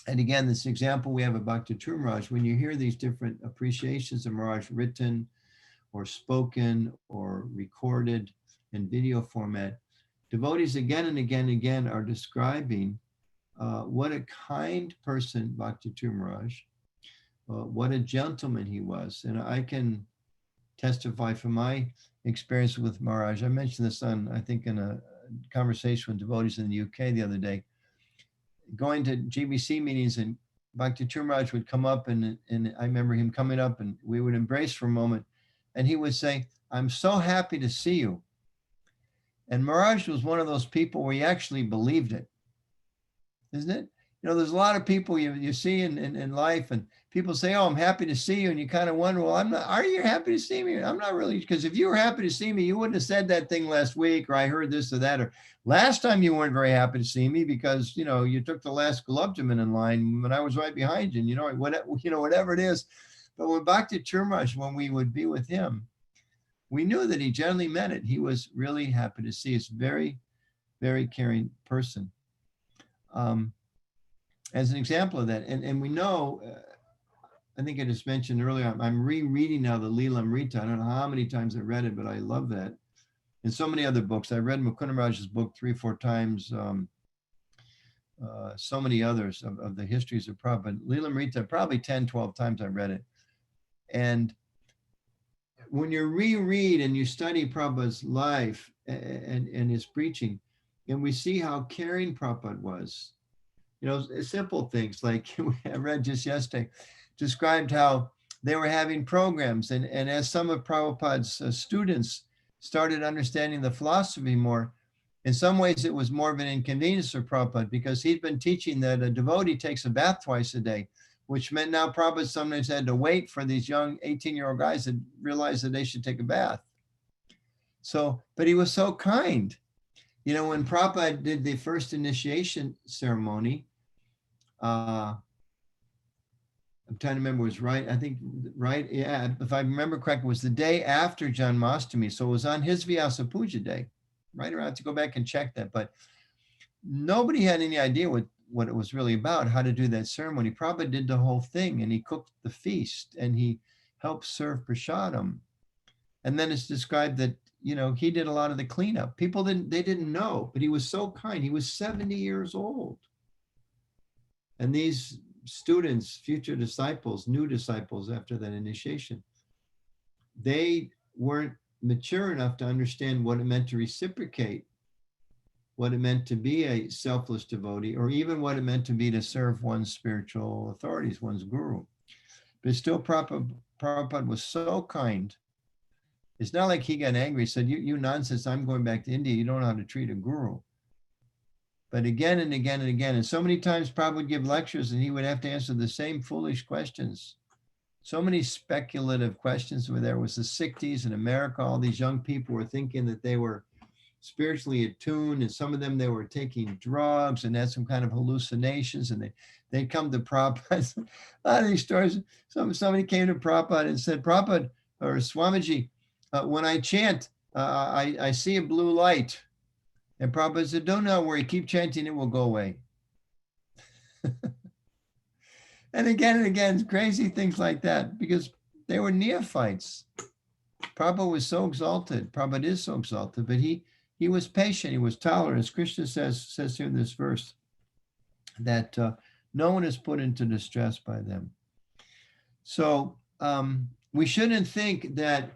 And again, this example we have of Bhakti Charu Maharaj, when you hear these different appreciations of Maharaj written or spoken or recorded in video format, devotees again and again and again are describing what a kind person Bhakti Charu Maharaj, what a gentleman he was. And I can testify from my experience with Maharaj. I mentioned this I think in a conversation with devotees in the UK the other day. Going to GBC meetings and Bhakti Maharaj would come up and I remember him coming up and we would embrace for a moment and he would say, I'm so happy to see you. And Maharaj was one of those people where he actually believed it, isn't it? You know, there's a lot of people you see in life and people say, oh, I'm happy to see you. And you kind of wonder, well, I'm not, are you happy to see me? I'm not really, because if you were happy to see me, you wouldn't have said that thing last week, or I heard this or that, or last time you weren't very happy to see me because, you know, you took the last Gulabjaman in line when I was right behind you, and whatever it is. But when Bhakti Maharaj, when we would be with him, we knew that he generally meant it. He was really happy to see us. Very, very caring person. As an example of that, and we know, I think I just mentioned earlier, I'm rereading now the Leela Amrita. I don't know how many times I read it, but I love that. And so many other books. I read Mukunda Maharaj's book 3 or 4 times. So many others of the histories of Prabhupada. Leela Amrita, probably 10, 12 times I read it. And when you reread and you study Prabhupada's life and his preaching, and we see how caring Prabhupada was, you know, simple things like I read just yesterday, described how they were having programs. And as some of Prabhupada's students started understanding the philosophy more, in some ways it was more of an inconvenience for Prabhupada because he'd been teaching that a devotee takes a bath twice a day, which meant now Prabhupada sometimes had to wait for these young 18-year-old guys to realize that they should take a bath. So, but he was so kind. You know, when Prabhupada did the first initiation ceremony, I'm trying to remember, it was right, I think, right, yeah, if I remember correctly, it was the day after Janmashtami. So it was on his Vyasa Puja day, right around, to go back and check that. But nobody had any idea what it was really about, how to do that ceremony. Prabhupada did the whole thing, and he cooked the feast, and he helped serve prasadam. And then it's described that, you know, he did a lot of the cleanup. People didn't know, but he was so kind. He was 70 years old. And these students, future disciples, new disciples after that initiation, they weren't mature enough to understand what it meant to reciprocate, what it meant to be a selfless devotee, or even what it meant to be to serve one's spiritual authorities, one's guru. But still, Prabhupada was so kind. It's not like he got angry, said, you nonsense, I'm going back to India. You don't know how to treat a guru. But again and again and again, and so many times Prabhupada would give lectures and he would have to answer the same foolish questions. So many speculative questions where there was the 60s in America, all these young people were thinking that they were spiritually attuned, and some of them, they were taking drugs and had some kind of hallucinations, and they'd come to Prabhupada. A lot of these stories, somebody came to Prabhupada and said, Prabhupada or Swamiji, when I chant, I see a blue light. And Prabhupada said, don't worry, keep chanting, it will go away. And again, crazy things like that, because they were neophytes. Prabhupada was so exalted. Prabhupada is so exalted, but he was patient, he was tolerant. As Krishna says here in this verse, that no one is put into distress by them. So we shouldn't think that,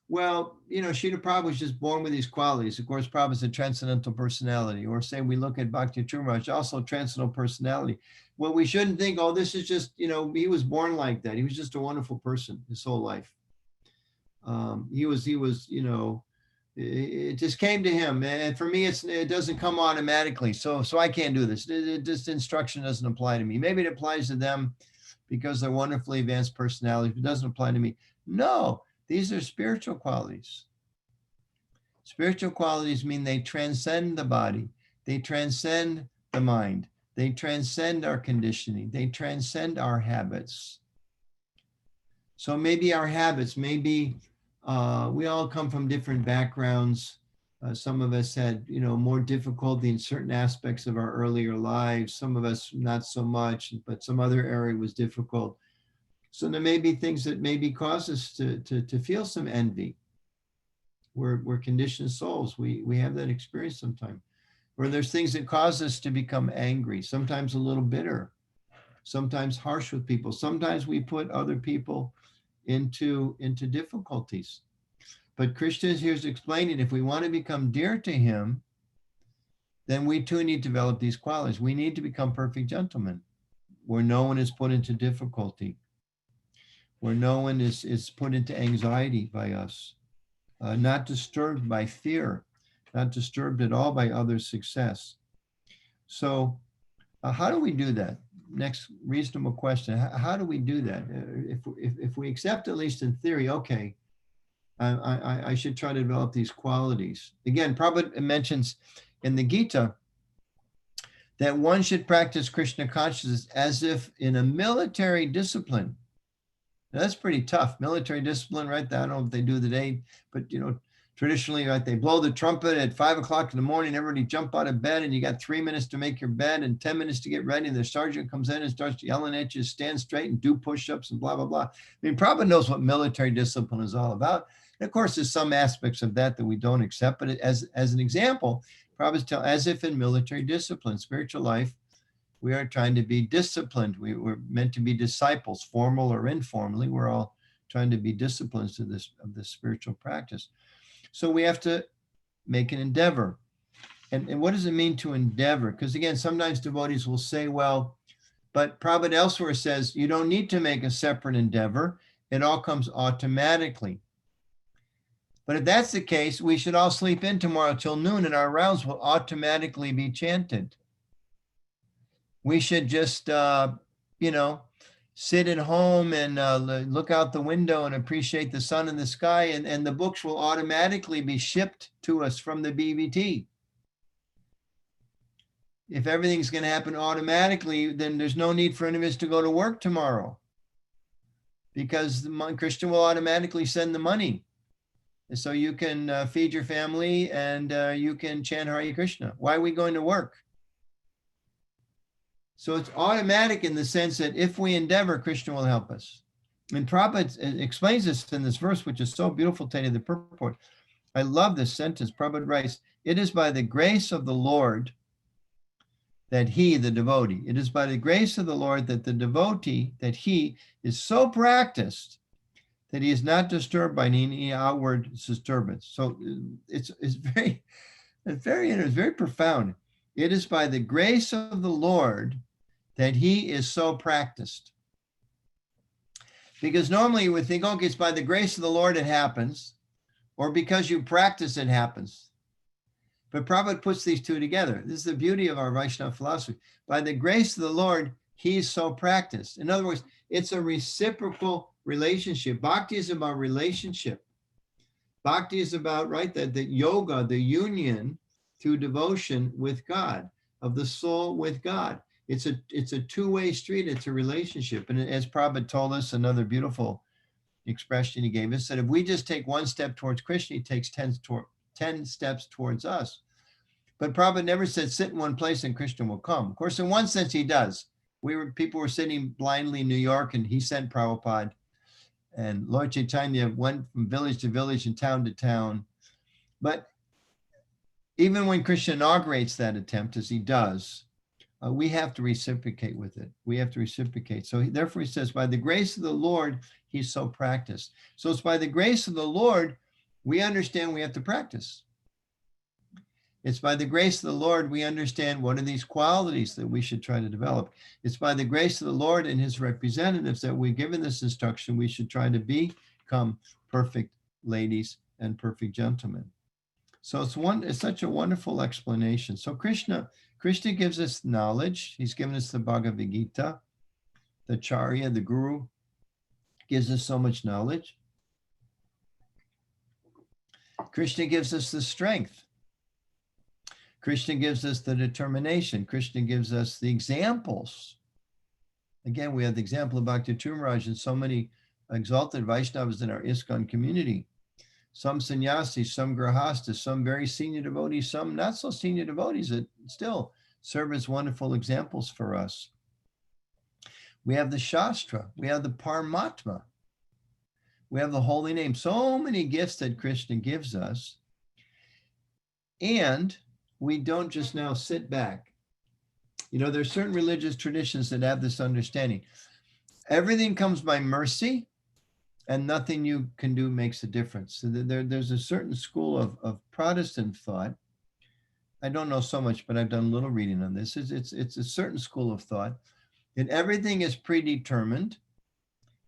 well, you know, Srila Prabhupada was just born with these qualities. Of course, Prabhupada is a transcendental personality. Or say we look at Bhakti Maharaj, also transcendental personality. Well, we shouldn't think, oh, this is just, you know, he was born like that. He was just a wonderful person his whole life. He was, you know, it just came to him. And for me, it doesn't come automatically. So I can't do this. This instruction doesn't apply to me. Maybe it applies to them because they're wonderfully advanced personalities, but it doesn't apply to me. No. These are spiritual qualities. Spiritual qualities mean they transcend the body. They transcend the mind. They transcend our conditioning. They transcend our habits. So maybe our habits, maybe we all come from different backgrounds. Some of us had, you know, more difficulty in certain aspects of our earlier lives. Some of us not so much, but some other area was difficult. So there may be things that maybe cause us to feel some envy. We're conditioned souls. We have that experience sometimes. Or there's things that cause us to become angry, sometimes a little bitter, sometimes harsh with people. Sometimes we put other people into difficulties. But Krishna is here explaining, if we want to become dear to him, then we too need to develop these qualities. We need to become perfect gentlemen. where no one is put into difficulty, where no one is put into anxiety by us, not disturbed by fear, not disturbed at all by others' success. So how do we do that? Next reasonable question. How do we do that? If we accept, at least in theory, okay, I should try to develop these qualities. Again, Prabhupada mentions in the Gita that one should practice Krishna consciousness as if in a military discipline. Now, that's pretty tough. Military discipline, right? I don't know if they do today, but you know, traditionally, right, they blow the trumpet at 5 o'clock in the morning, everybody jump out of bed, and you got 3 minutes to make your bed and 10 minutes to get ready. And the sergeant comes in and starts yelling at you, stand straight and do push-ups and blah, blah, blah. I mean, Prabhupada knows what military discipline is all about. And of course, there's some aspects of that we don't accept, but as an example, Prabhupada's telling, as if in military discipline, spiritual life, we are trying to be disciplined. We're meant to be disciples, formal or informally. We're all trying to be disciplines of this spiritual practice. So we have to make an endeavor. And what does it mean to endeavor? Because again, sometimes devotees will say, well, but Prabhupada elsewhere says, you don't need to make a separate endeavor. It all comes automatically. But if that's the case, we should all sleep in tomorrow till noon and our rounds will automatically be chanted. We should just, sit at home and look out the window and appreciate the sun in the sky, and the books will automatically be shipped to us from the BVT. If everything's going to happen automatically, then there's no need for any of us to go to work tomorrow, because Krishna will automatically send the money. And so you can feed your family and you can chant Hare Krishna. Why are we going to work? So it's automatic in the sense that if we endeavor, Krishna will help us. And Prabhupada explains this in this verse, which is so beautiful, Tanya, the purport. I love this sentence. Prabhupada writes, it is by the grace of the Lord that he, the devotee, it is by the grace of the Lord that the devotee, that he is so practiced that he is not disturbed by any outward disturbance. So it's very profound. It is by the grace of the Lord that he is so practiced. Because normally you would think, okay, it's by the grace of the Lord it happens, or because you practice it happens. But Prabhupada puts these two together. This is the beauty of our Vaishnava philosophy. By the grace of the Lord, he's so practiced. In other words, it's a reciprocal relationship. Bhakti is about relationship. Bhakti is about, right, the yoga, the union through devotion with God, of the soul with God. It's a two-way street. It's a relationship. And as Prabhupada told us, another beautiful expression he gave us, that if we just take one step towards Krishna, he takes 10 steps towards us. But Prabhupada never said sit in one place and Krishna will come. Of course, in one sense he does. People were sitting blindly in New York and he sent Prabhupada. And Lord Chaitanya went from village to village and town to town. But even when Krishna inaugurates that attempt, as he does, we have to reciprocate with it. We have to reciprocate. So therefore he says, by the grace of the Lord, he's so practiced. So it's by the grace of the Lord, we understand we have to practice. It's by the grace of the Lord, we understand what are these qualities that we should try to develop. It's by the grace of the Lord and his representatives that we're given this instruction, we should try to become perfect ladies and perfect gentlemen. So it's such a wonderful explanation. So Krishna gives us knowledge. He's given us the Bhagavad Gita, the Acharya, the Guru, gives us so much knowledge. Krishna gives us the strength. Krishna gives us the determination. Krishna gives us the examples. Again, we have the example of Bhakti Tumraj and so many exalted Vaishnavas in our ISKCON community. Some sannyasis, some grahastas, some very senior devotees, some not so senior devotees that still serve as wonderful examples for us. We have the Shastra, we have the Paramatma, we have the holy name, so many gifts that Krishna gives us. And we don't just now sit back. You know, there's certain religious traditions that have this understanding. Everything comes by mercy and nothing you can do makes a difference. So there's a certain school of Protestant thought. I don't know so much, but I've done a little reading on this. It's a certain school of thought And everything is predetermined.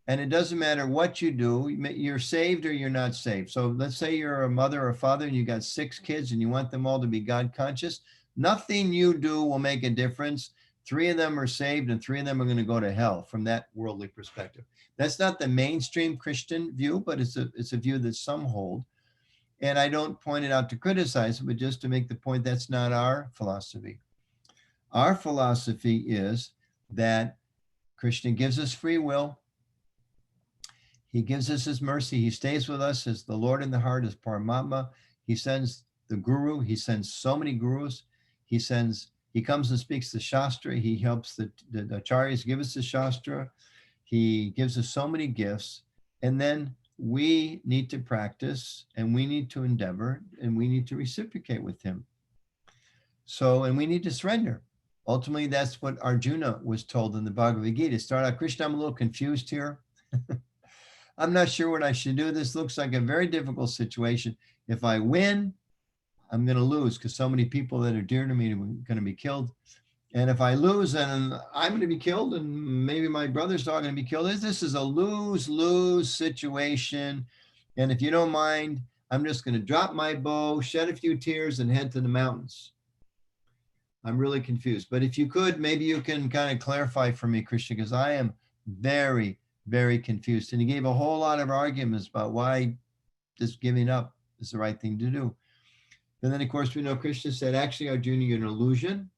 And it doesn't matter what you do, you're saved or you're not saved. So let's say you're a mother or father and you got 6 kids and you want them all to be God conscious. Nothing you do will make a difference. 3 of them are saved and 3 of them are going to go to hell from that worldly perspective. That's not the mainstream Christian view, but it's a view that some hold. And I don't point it out to criticize it, but just to make the point that's not our philosophy. Our philosophy is that Krishna gives us free will. He gives us his mercy. He stays with us as the Lord in the heart, as Paramatma. He sends the guru. He sends so many gurus. He comes and speaks the Shastra. He helps the acharyas give us the Shastra. He gives us so many gifts. And then we need to practice and we need to endeavor and we need to reciprocate with him. So, and we need to surrender. Ultimately, that's what Arjuna was told in the Bhagavad Gita. Start out, Krishna, I'm a little confused here. I'm not sure what I should do. This looks like a very difficult situation. If I win, I'm going to lose because so many people that are dear to me are going to be killed. And if I lose, then I'm going to be killed and maybe my brother's not going to be killed. This is a lose-lose situation. And if you don't mind, I'm just going to drop my bow, shed a few tears and head to the mountains. I'm really confused. But if you could, maybe you can kind of clarify for me, Krishna, because I am very, very confused. And he gave a whole lot of arguments about why just giving up is the right thing to do. And then, of course, we know Krishna said, actually, Arjuna, you're an illusion.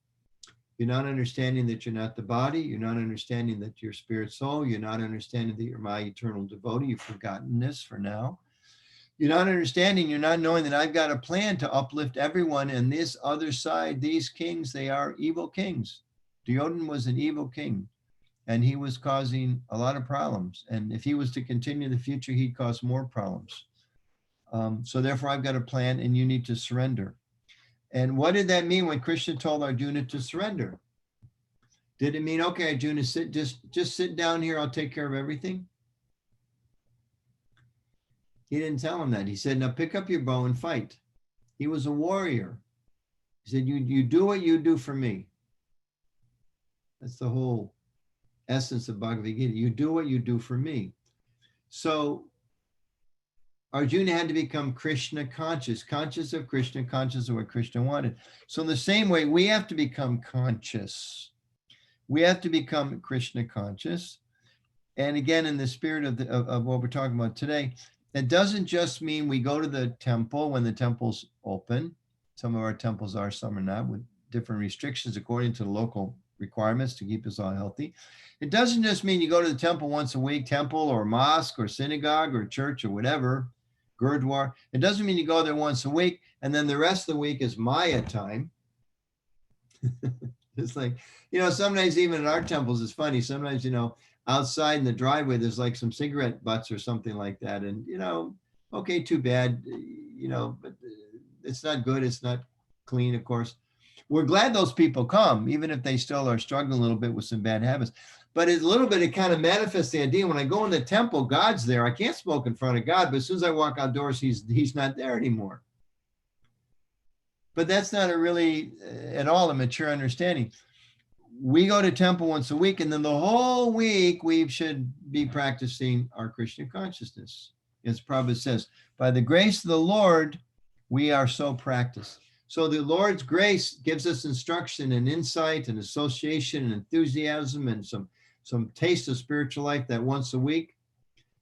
You're not understanding that you're not the body. You're not understanding that you're spirit soul. You're not understanding that you're my eternal devotee. You've forgotten this for now. You're not understanding, you're not knowing that I've got a plan to uplift everyone. And this other side, these kings, they are evil kings. Duryodhana was an evil king and he was causing a lot of problems. And if he was to continue in the future, he'd cause more problems. So therefore I've got a plan and you need to surrender. And what did that mean when Krishna told Arjuna to surrender? Did it mean, okay, Arjuna, just sit down here, I'll take care of everything? He didn't tell him that. He said, now pick up your bow and fight. He was a warrior. He said, you do what you do for me. That's the whole essence of Bhagavad Gita. You do what you do for me. So Arjuna had to become Krishna conscious of Krishna, conscious of what Krishna wanted. So in the same way, we have to become conscious. We have to become Krishna conscious. And again, in the spirit of what we're talking about today, that doesn't just mean we go to the temple when the temple's open. Some of our temples are, some are not, with different restrictions according to the local requirements to keep us all healthy. It doesn't just mean you go to the temple once a week, temple or mosque or synagogue or church or whatever, Gurdwara. It doesn't mean you go there once a week and then the rest of the week is Maya time. It's like, sometimes even in our temples, it's funny. Sometimes, outside in the driveway, there's like some cigarette butts or something like that. And, okay, too bad, but it's not good. It's not clean, of course. We're glad those people come, even if they still are struggling a little bit with some bad habits. But it's a little bit, it kind of manifests the idea when I go in the temple, God's there. I can't smoke in front of God, but as soon as I walk outdoors, he's not there anymore. But that's not at all a mature understanding. We go to temple once a week, and then the whole week we should be practicing our Krishna consciousness. As Prabhupada says, by the grace of the Lord, we are so practiced. So the Lord's grace gives us instruction and insight and association and enthusiasm and some taste of spiritual life that once a week,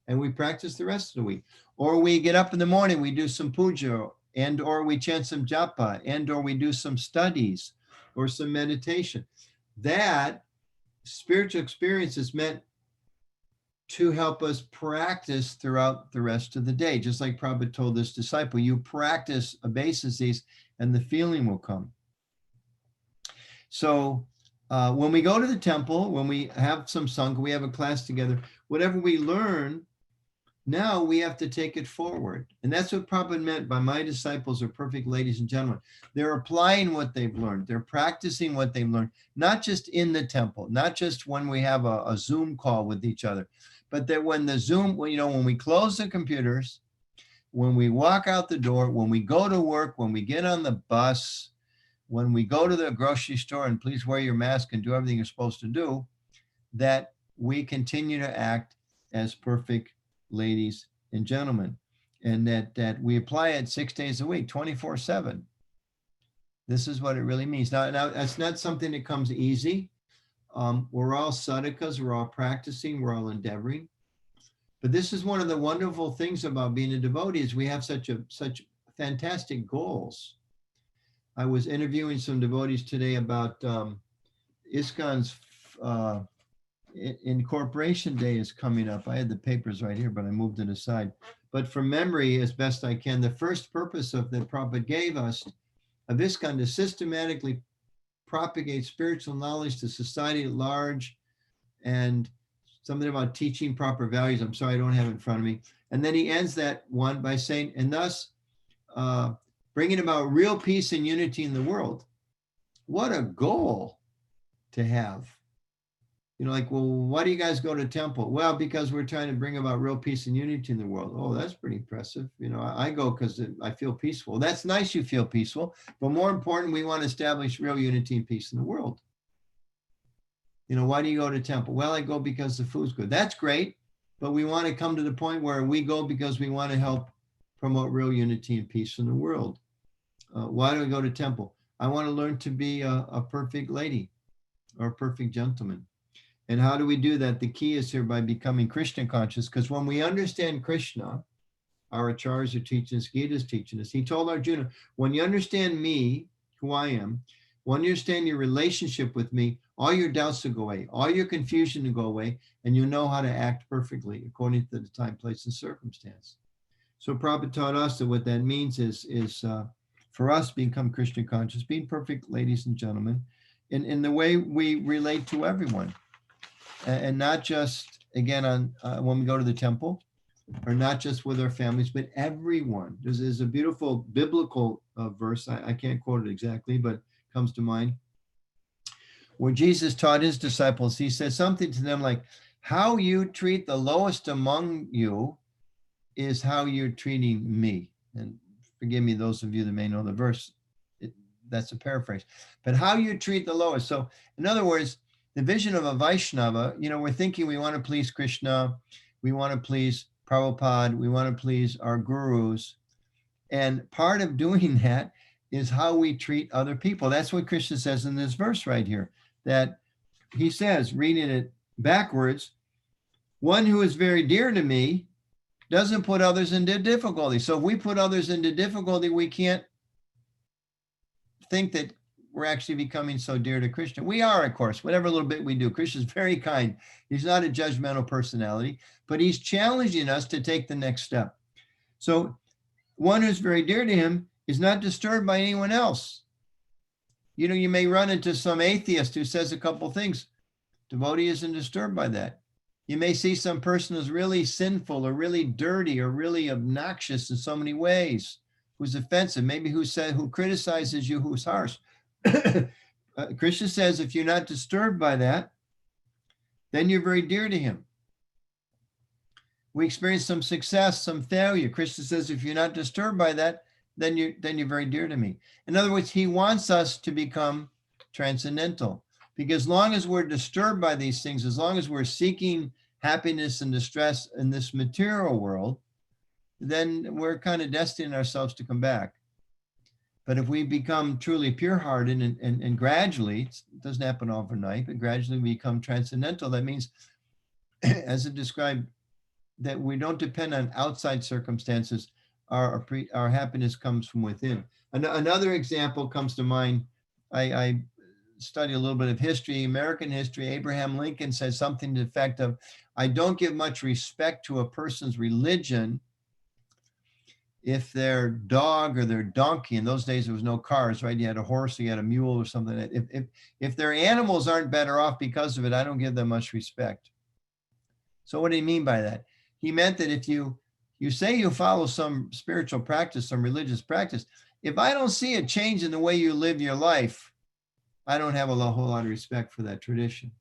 and we practice the rest of the week. Or we get up in the morning, we do some puja, and or we chant some japa, and or we do some studies or some meditation. That spiritual experience is meant to help us practice throughout the rest of the day. Just like Prabhupada told this disciple, you practice obeisances and the feeling will come. So when we go to the temple, when we have some sangha, we have a class together, whatever we learn, now we have to take it forward. And that's what Prabhupada meant by my disciples are perfect ladies and gentlemen. They're applying what they've learned. They're practicing what they've learned, not just in the temple, not just when we have a Zoom call with each other, but that when the Zoom, when we close the computers, when we walk out the door, when we go to work, when we get on the bus, when we go to the grocery store, and please wear your mask and do everything you're supposed to do, that we continue to act as perfect ladies and gentlemen, and that we apply it 6 days a week, 24/7. This is what it really means. Now, that's not something that comes easy. We're all sadhakas, we're all practicing, we're all endeavoring. But this is one of the wonderful things about being a devotee is we have such fantastic goals. I was interviewing some devotees today about ISKCON's Incorporation Day is coming up. I had the papers right here, but I moved it aside. But from memory, as best I can, the first purpose of that Prabhupada gave us of ISKCON to systematically propagate spiritual knowledge to society at large, and something about teaching proper values. I'm sorry, I don't have it in front of me. And then he ends that one by saying, and thus bringing about real peace and unity in the world. What a goal to have. You know, like, well, why do you guys go to temple? Well, because we're trying to bring about real peace and unity in the world. Oh, that's pretty impressive. You know, I go because I feel peaceful. That's nice you feel peaceful, but more important, we want to establish real unity and peace in the world. You know, why do you go to temple? Well, I go because the food's good. That's great, but we want to come to the point where we go because we want to help promote real unity and peace in the world. Why do we go to temple? I want to learn to be a perfect lady or a perfect gentleman. And how do we do that? The key is here by becoming Krishna conscious, because when we understand Krishna, our acharyas are teaching us, Gita is teaching us. He told Arjuna, when you understand me, who I am, when you understand your relationship with me, all your doubts will go away, all your confusion will go away, and you'll know how to act perfectly according to the time, place, and circumstance. So Prabhupada taught us that what that means is for us to become Krishna conscious, being perfect ladies and gentlemen, in the way we relate to everyone. And not just, again, on when we go to the temple, or not just with our families, but everyone. There's a beautiful biblical verse, I can't quote it exactly, but comes to mind, where Jesus taught his disciples, he said something to them like, how you treat the lowest among you is how you're treating me. And forgive me, those of you that may know the verse, that's a paraphrase, but how you treat the lowest. So in other words, the vision of a Vaishnava, you know, we're thinking we want to please Krishna, we want to please Prabhupada, we want to please our gurus. And part of doing that is how we treat other people. That's what Krishna says in this verse right here, that he says, reading it backwards, one who is very dear to me doesn't put others into difficulty. So if we put others into difficulty, we can't think that we're actually becoming so dear to Krishna. We are, of course, whatever little bit we do. Krishna's very kind. He's not a judgmental personality, but he's challenging us to take the next step. So one who's very dear to him is not disturbed by anyone else. You know, you may run into some atheist who says a couple things. Devotee isn't disturbed by that. You may see some person who's really sinful or really dirty or really obnoxious in so many ways, who's offensive, maybe who criticizes you, who's harsh. Krishna says, if you're not disturbed by that, then you're very dear to him. We experience some success, some failure. Krishna says, if you're not disturbed by that, then you're very dear to me. In other words, he wants us to become transcendental, because as long as we're disturbed by these things, as long as we're seeking happiness and distress in this material world, then we're kind of destining ourselves to come back. But if we become truly pure-hearted and gradually, it doesn't happen overnight, but gradually we become transcendental, that means, as it described, that we don't depend on outside circumstances. Our happiness comes from within. Another example comes to mind. I study a little bit of history, American history. Abraham Lincoln said something to the effect of, I don't give much respect to a person's religion if their dog or their donkey, in those days there was no cars, right? You had a horse, you had a mule or something. If their animals aren't better off because of it, I don't give them much respect. So what did he mean by that? He meant that if you say you follow some spiritual practice, some religious practice, if I don't see a change in the way you live your life, I don't have a whole lot of respect for that tradition.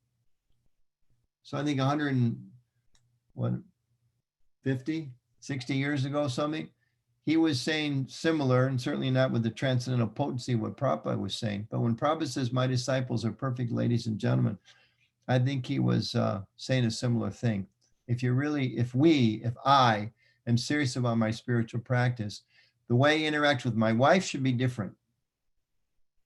So I think 150, 60 years ago, something, he was saying similar, and certainly not with the transcendental potency of what Prabhupada was saying. But when Prabhupada says, my disciples are perfect ladies and gentlemen, I think he was saying a similar thing. If I am serious about my spiritual practice, the way I interact with my wife should be different.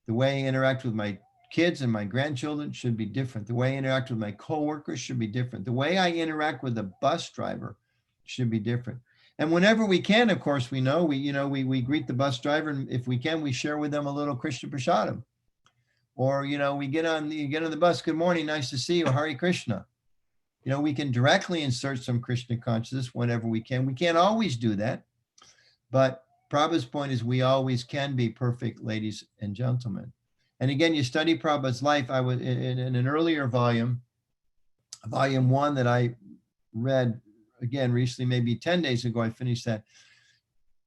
The way I interact with my kids and my grandchildren should be different. The way I interact with my coworkers should be different. The way I interact with a bus driver should be different. And whenever we can, of course, we greet the bus driver, and if we can, we share with them a little Krishna Prasadam. Or, we get on the bus, good morning, nice to see you, Hare Krishna. We can directly insert some Krishna consciousness whenever we can. We can't always do that, but Prabhupada's point is we always can be perfect, ladies and gentlemen. And again, you study Prabhupada's life. I was in an earlier volume 1 that I read again recently, maybe 10 days ago, I finished that.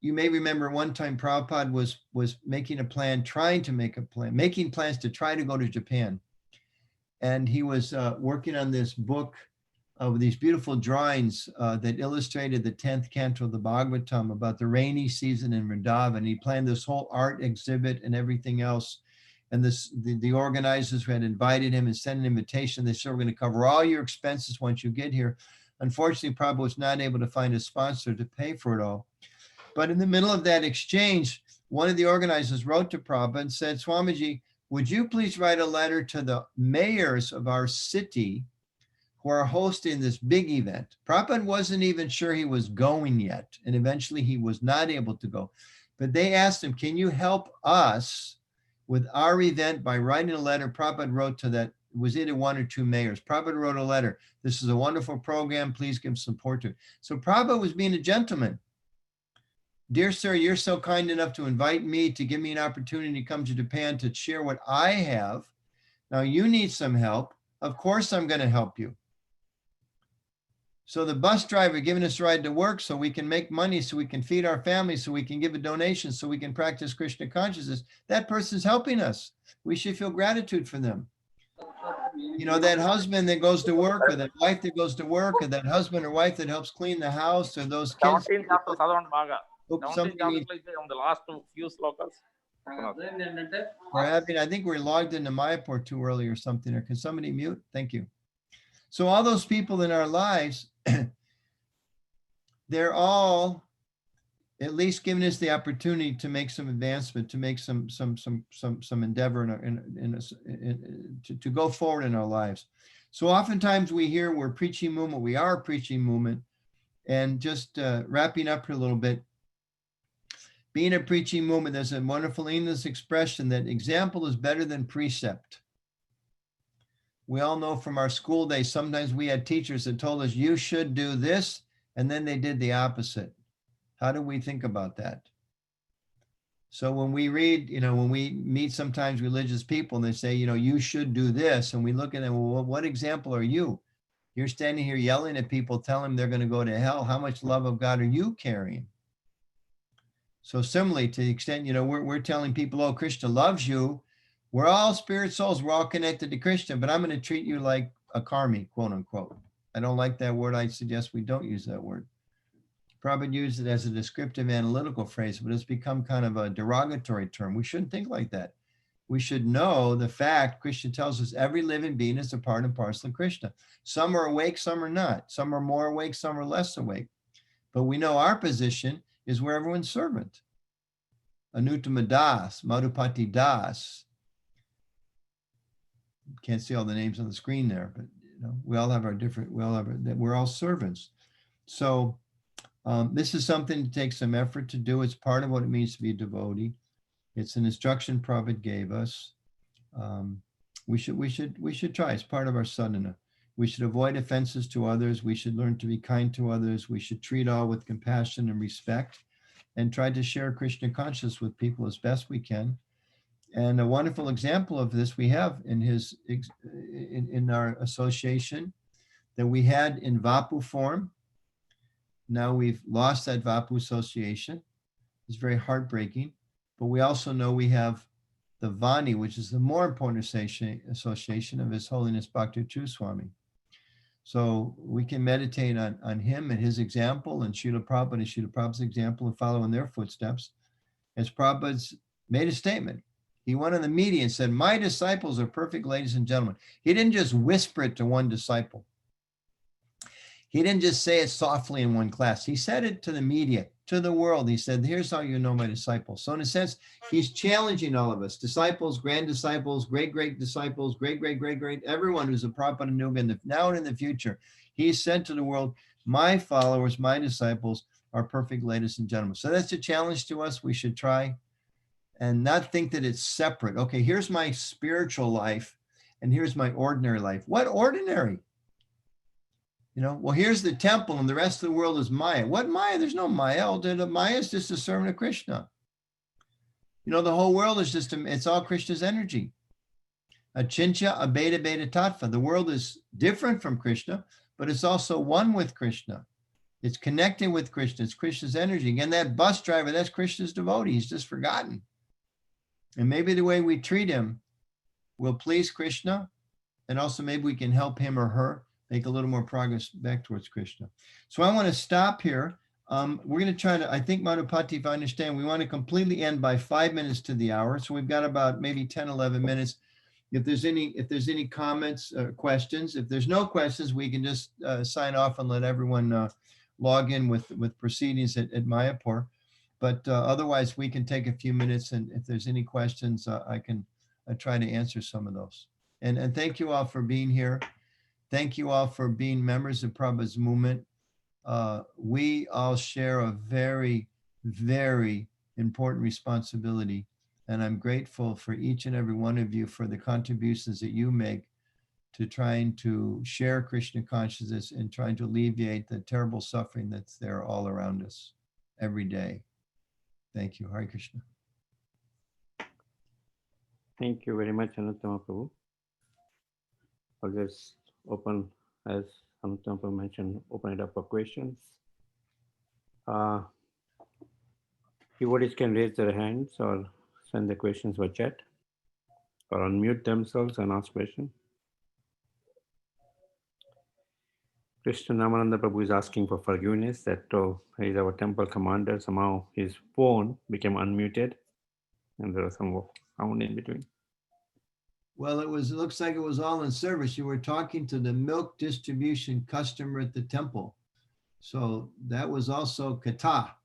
You may remember one time Prabhupada was making making plans to try to go to Japan. And he was working on this book of these beautiful drawings that illustrated the 10th canto of the Bhagavatam about the rainy season in Vrindavan. He planned this whole art exhibit and everything else. And the organizers who had invited him and sent an invitation, they said, we're going to cover all your expenses once you get here. Unfortunately, Prabhupada was not able to find a sponsor to pay for it all. But in the middle of that exchange, one of the organizers wrote to Prabhupada and said, Swamiji, would you please write a letter to the mayors of our city who are hosting this big event? Prabhupada wasn't even sure he was going yet, and eventually he was not able to go. But they asked him, can you help us with our event by writing a letter? Prabhupada wrote to that, was either 1 or 2 mayors. Prabhupada wrote a letter. This is a wonderful program. Please give support to it. So Prabhupada was being a gentleman. Dear sir, you're so kind enough to invite me, to give me an opportunity to come to Japan to share what I have. Now you need some help. Of course I'm going to help you. So the bus driver giving us a ride to work so we can make money, so we can feed our families, so we can give a donation, so we can practice Krishna consciousness. That person's helping us. We should feel gratitude for them. That husband that goes to work, or that wife that goes to work, or that husband or wife that helps clean the house, or those kids. 17 chapters చదవండి బాగా. Oops, 17 chapters అయితే on the last few slokas. I think we're logged into Mayapur too early or something. Or can somebody mute? Thank you. So all those people in our lives, they're all at least giving us the opportunity to make some advancement, to make some endeavor to go forward in our lives. So oftentimes we hear we're preaching movement, we are a preaching movement, and just wrapping up here a little bit. Being a preaching movement, there's a wonderful English expression that example is better than precept. We all know from our school days, sometimes we had teachers that told us you should do this, and then they did the opposite. How do we think about that? So when we read, when we meet sometimes religious people and they say, you should do this, and we look at them, well, what example are you? You're standing here yelling at people, telling them they're going to go to hell. How much love of God are you carrying? So similarly, to the extent, we're telling people, oh, Krishna loves you. We're all spirit souls. We're all connected to Krishna, but I'm going to treat you like a karmi, quote unquote. I don't like that word. I suggest we don't use that word. Prabhupada used it as a descriptive analytical phrase, but it's become kind of a derogatory term. We shouldn't think like that. We should know the fact, Krishna tells us every living being is a part and parcel of Krishna. Some are awake, some are not. Some are more awake, some are less awake. But we know our position is we're everyone's servant. Anuttama Das, Madhupati Das. Can't see all the names on the screen there, but we all have our different, we're all servants. So this is something to take some effort to do. It's part of what it means to be a devotee. It's an instruction Prabhupada gave us. We should try. It's part of our sadhana. We should avoid offenses to others. We should learn to be kind to others. We should treat all with compassion and respect, and try to share Krishna consciousness with people as best we can. And a wonderful example of this we have in our association that we had in Vapu form. Now we've lost that Vapu association. It's very heartbreaking. But we also know we have the Vani, which is the more important association of His Holiness Bhakti Swami. So we can meditate on him and his example, and Srila Prabhupada and Srila Prabhupada's example, and follow in their footsteps. As Prabhupada's made a statement, He went on the media and said, my disciples are perfect, ladies and gentlemen. He didn't just whisper it to one disciple. He didn't just say it softly in one class. He said it to the media, to the world. He said, here's how you know my disciples. So in a sense, he's challenging all of us, disciples, grand disciples, great disciples, great, everyone who's a prophet and Nuga now and in the future. He said to the world, my followers, my disciples are perfect, ladies and gentlemen. So that's a challenge to us. We should try and not think that it's separate. Okay, here's my spiritual life and here's my ordinary life. What ordinary? You know, well, here's the temple and the rest of the world is Maya. What Maya? There's no Maya. Maya is just a servant of Krishna. You know, the whole world is just, it's all Krishna's energy. Achincha, abeta, beta, tattva. The world is different from Krishna, but it's also one with Krishna. It's connecting with Krishna. It's Krishna's energy. Again, that bus driver, that's Krishna's devotee. He's just forgotten. And maybe the way we treat him will please Krishna. And also maybe we can help him or her make a little more progress back towards Krishna. So I want to stop here. We're going to try to, I think, Madhupati, if I understand, we want to completely end by 5 minutes to the hour. So we've got about maybe 10, 11 minutes. If there's any comments, questions, if there's no questions, we can just sign off and let everyone log in with proceedings at Mayapur. But otherwise, we can take a few minutes. And if there's any questions, I can try to answer some of those. And thank you all for being here. Thank you all for being members of Prabhupada's movement. We all share a very, very important responsibility. And I'm grateful for each and every one of you for the contributions that you make to trying to share Krishna consciousness and trying to alleviate the terrible suffering that's there all around us every day. Thank you. Hare Krishna. Thank you very much, Anuttama Prabhu. I'll just open, as Anuttama Prabhu mentioned, open it up for questions. Devotees can raise their hands or send the questions by chat or unmute themselves and ask questions. Krishna Namananda Prabhu is asking for forgiveness that he's our temple commander. Somehow his phone became unmuted and there was some sound in between. Well, it looks like it was all in service. You were talking to the milk distribution customer at the temple. So that was also kata,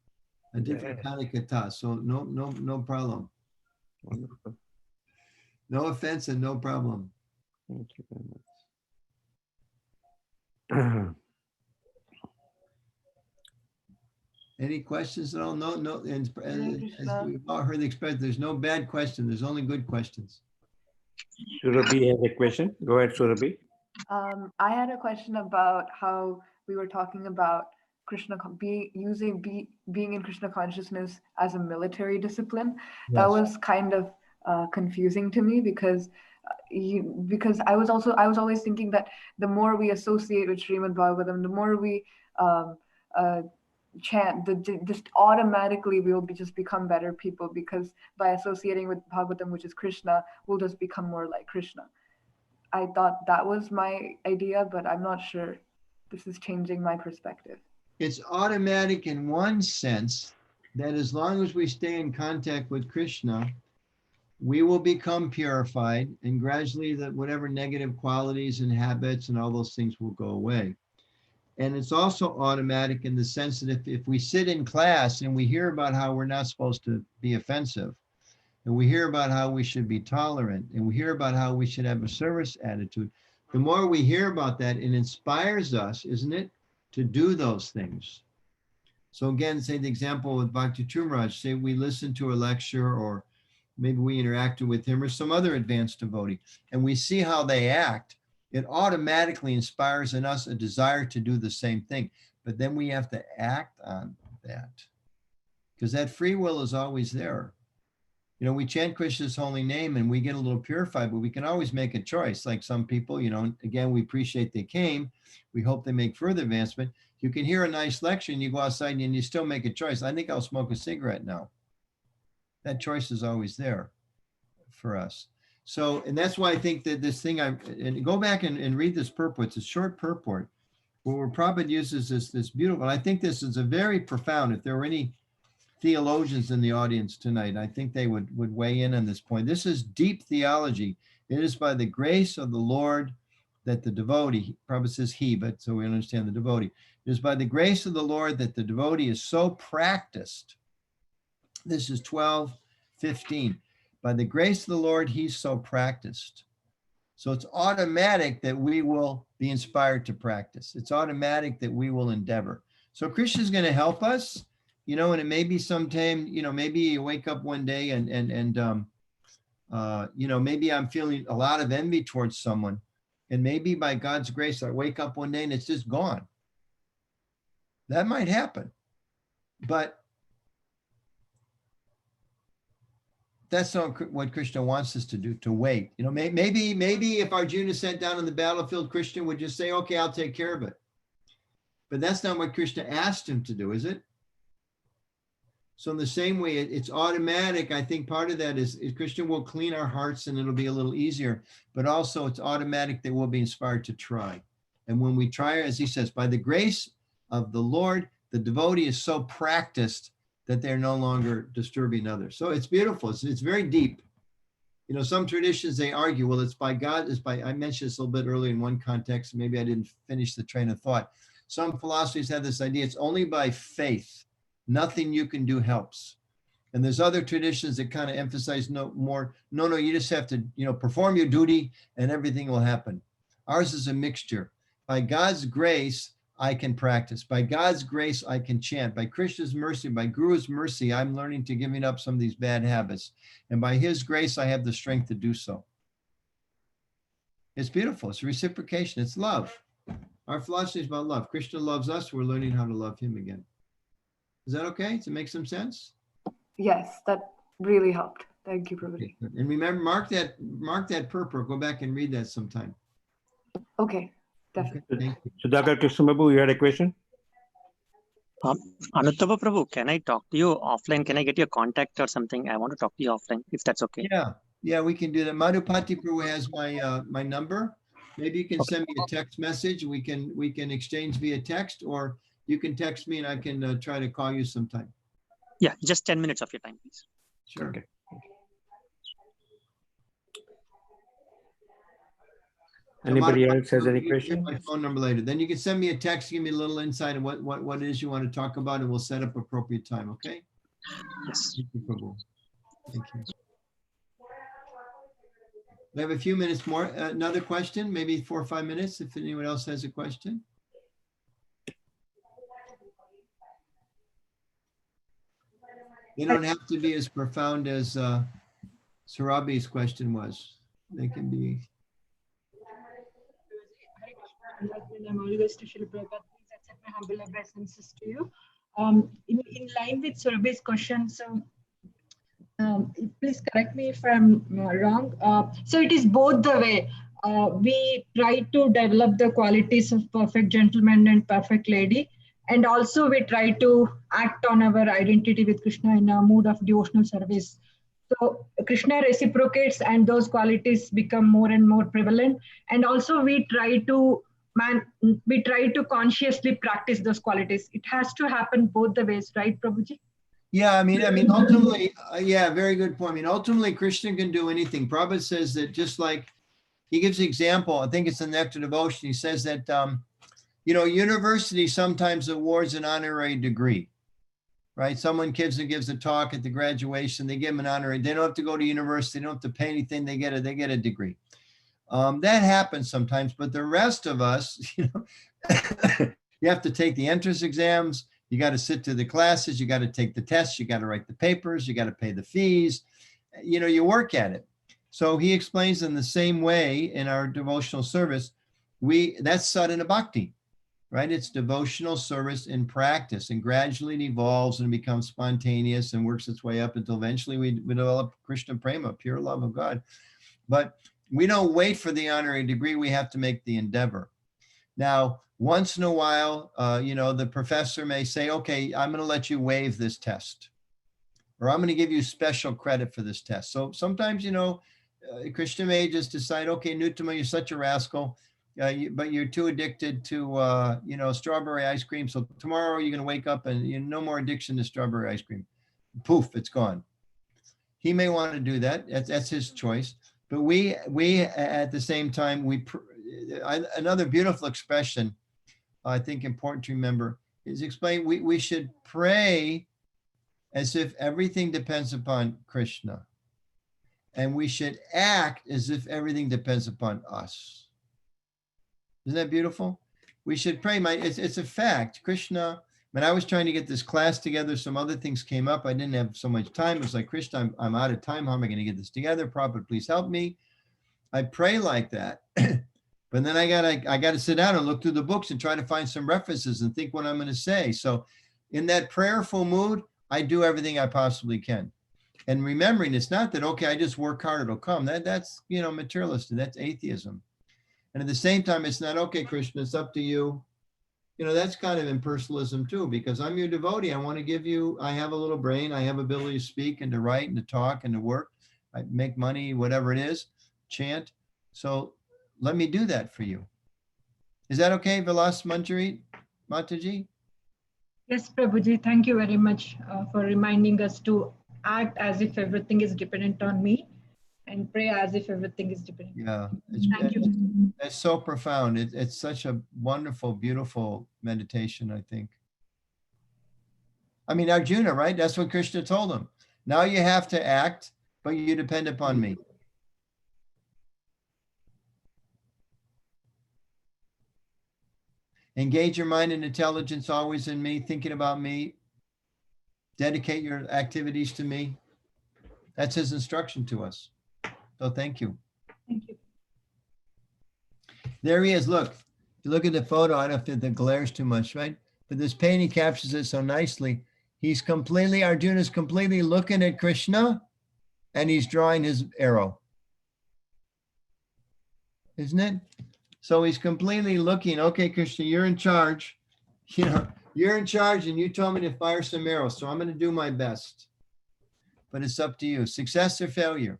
a different kind of kata. So no problem. Wonderful. No offense and no problem. Thank you very much. Any questions at all? No. And as we've all heard the expression, there's no bad question. There's only good questions. Surabhi has a question. Go ahead, Surabhi. I had a question about how we were talking about Krishna being in Krishna consciousness as a military discipline. Yes. That was kind of confusing to me because I was always thinking that the more we associate with Srimad Bhagavatam, the more we chant, just automatically we'll just become better people, because by associating with Bhagavatam, which is Krishna, we'll just become more like Krishna. I thought that was my idea, but I'm not sure. This is changing my perspective. It's automatic in one sense, that as long as we stay in contact with Krishna, we will become purified, and gradually that whatever negative qualities and habits and all those things will go away. And it's also automatic in the sense that if we sit in class and we hear about how we're not supposed to be offensive, and we hear about how we should be tolerant, and we hear about how we should have a service attitude, the more we hear about that, it inspires us, isn't it, to do those things. So again, say the example with Bhakti Tumraj, say we listen to a lecture, or maybe we interacted with him or some other advanced devotee, and we see how they act, it automatically inspires in us a desire to do the same thing. But then we have to act on that, because that free will is always there. You know, we chant Krishna's holy name and we get a little purified, but we can always make a choice. Like some people, you know, again, we appreciate they came. We hope they make further advancement. You can hear a nice lecture and you go outside and you still make a choice. I think I'll smoke a cigarette now. That choice is always there for us. So, and that's why I think that this thing, and go back and read this purport. It's a short purport where Prabhupada uses this beautiful, I think this is a very profound, if there were any theologians in the audience tonight. I think they would weigh in on this point. This is deep theology. It is by the grace of the Lord that the devotee, probably says he, but so we understand the devotee. It is by the grace of the Lord that the devotee is so practiced. This is 12:15. By the grace of the Lord, he's so practiced. So it's automatic that we will be inspired to practice. It's automatic that we will endeavor. So Krishna is going to help us, you know, and it may be sometime, you know, maybe you wake up one day and you know, maybe I'm feeling a lot of envy towards someone. And maybe by God's grace, I wake up one day and it's just gone. That might happen. But that's not what Krishna wants us to do, to wait. You know, maybe if Arjuna sat down on the battlefield, Krishna would just say, okay, I'll take care of it. But that's not what Krishna asked him to do, is it? So in the same way, it's automatic. I think part of that is Krishna will clean our hearts and it'll be a little easier, but also it's automatic that we'll be inspired to try. And when we try, as he says, by the grace of the Lord, the devotee is so practiced that they're no longer disturbing others. So it's beautiful. It's very deep. You know, some traditions, they argue, well, it's by God, I mentioned this a little bit earlier in one context, maybe I didn't finish the train of thought. Some philosophies have this idea, it's only by faith. Nothing you can do helps. And there's other traditions that kind of emphasize no, you just have to, you know, perform your duty and everything will happen. Ours is a mixture. By God's grace, I can practice. By God's grace, I can chant. By Krishna's mercy, by Guru's mercy, I'm learning to giving up some of these bad habits. And by his grace, I have the strength to do so. It's beautiful. It's reciprocation. It's love. Our philosophy is about love. Krishna loves us. We're learning how to love him again. Is that okay? Does it make some sense? Yes, that really helped. Thank you, Prabhuji. Okay, and remember, mark that purport. Go back and read that sometime. Okay, definitely. Okay, thank you. Sudhakar Krishna Babu, you had a question? Anuttama Prabhu, can I talk to you offline? Can I get your contact or something? I want to talk to you offline, if that's okay. Yeah, we can do that. Madhupati Prabhu has my number. Maybe you can send me a text message. We can exchange via text, or you can text me and I can try to call you sometime. Yeah, just 10 minutes of your time, please. Sure. Okay. Anybody else has any question? My phone number later. Then you can send me a text, give me a little insight on what it is you want to talk about, and we'll set up appropriate time. Okay. Yes. Thank you, Prabhu. Thank you. We have a few minutes more. Another question, maybe 4 or 5 minutes, if anyone else has a question. They don't have to be as profound as Sarabi's question was. They can be. I'm always to Srila Prabhupada. Please accept my humble obeisances to you. In line with Surabhi's question, so please correct me if I'm wrong. So it is both the way. We try to develop the qualities of perfect gentleman and perfect lady, and also we try to act on our identity with Krishna in a mood of devotional service. So Krishna reciprocates and those qualities become more and more prevalent. And also we try to consciously practice those qualities. It has to happen both the ways, right, Prabhuji? Yeah, I mean, ultimately, yeah, very good point. I mean, ultimately, Krishna can do anything. Prabhupada says that, just like he gives the example, I think it's in Nectar Devotion, he says that, you know, university sometimes awards an honorary degree, right? Someone gives a talk at the graduation, they give them an honorary, they don't have to go to university, they don't have to pay anything, they get a degree. That happens sometimes, but the rest of us, you know, you have to take the entrance exams, you got to sit to the classes, you got to take the tests, you got to write the papers, you got to pay the fees, you know, you work at it. So he explains in the same way in our devotional service, that's sadhana bhakti, right? It's devotional service in practice, and gradually it evolves and becomes spontaneous and works its way up until eventually we develop Krishna prema, pure love of God. But we don't wait for the honorary degree, we have to make the endeavor. Now, once in a while, you know, the professor may say, okay, I'm going to let you waive this test, or I'm going to give you special credit for this test. So sometimes, you know, Krishna may just decide, okay, Nuttama, you're such a rascal, but you're too addicted to, you know, strawberry ice cream. So tomorrow you're going to wake up and no more addiction to strawberry ice cream. poof, it's gone. He may want to do that. That's his choice. But we at the same time, another beautiful expression, I think important to remember, is explain we should pray as if everything depends upon Krishna. And we should act as if everything depends upon us. Isn't that beautiful? We should pray. It's a fact. Krishna, when I was trying to get this class together, some other things came up. I didn't have so much time. It was like, Krishna, I'm out of time. How am I going to get this together? Prabhupada, please help me. I pray like that. But then I got to sit down and look through the books and try to find some references and think what I'm going to say. So in that prayerful mood, I do everything I possibly can. And remembering, it's not that, okay, I just work hard, it'll come. That's materialistic. That's atheism. And at the same time, it's not, okay, Krishna, it's up to you. That's kind of impersonalism too, because I'm your devotee. I want to give you, I have a little brain. I have ability to speak and to write and to talk and to work. I make money, whatever it is, chant. So let me do that for you. Is that okay, Vilas Manjari Mataji? Yes, Prabhuji, thank you very much for reminding us to act as if everything is dependent on me and pray as if everything is dependent. Yeah, Thank you. it's so profound. It's such a wonderful, beautiful meditation, I think. I mean, Arjuna, right? That's what Krishna told him. Now you have to act, but you depend upon me. Engage your mind and intelligence always in me, thinking about me. Dedicate your activities to me. That's his instruction to us. So thank you. Thank you. There he is. Look, you look at the photo. I don't know if the glare's too much, right? But this painting captures it so nicely. Arjuna's completely looking at Krishna and he's drawing his arrow. Isn't it? So he's completely looking, okay, Krishna, you're in charge. You're in charge and you told me to fire some arrows. So I'm going to do my best. But it's up to you. Success or failure.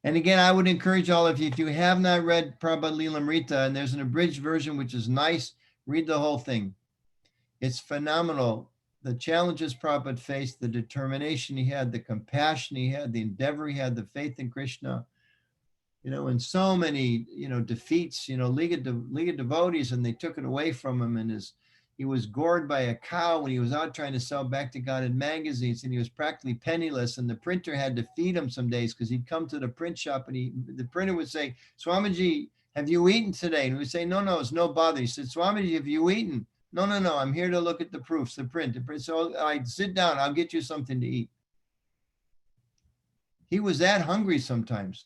And again, I would encourage all of you, if you have not read Prabhupada Lilamrita, and there's an abridged version, which is nice, read the whole thing. It's phenomenal. The challenges Prabhupada faced, the determination he had, the compassion he had, the endeavor he had, the faith in Krishna, and so many, defeats, League of Devotees, and they took it away from him. And he was gored by a cow when he was out trying to sell Back to God in magazines, and he was practically penniless. And the printer had to feed him some days because he'd come to the print shop and the printer would say, Swamiji, have you eaten today? And he would say, no, it's no bother. He said, Swamiji, have you eaten? No, I'm here to look at the proofs, the print. So I'd sit down, I'll get you something to eat. He was that hungry sometimes.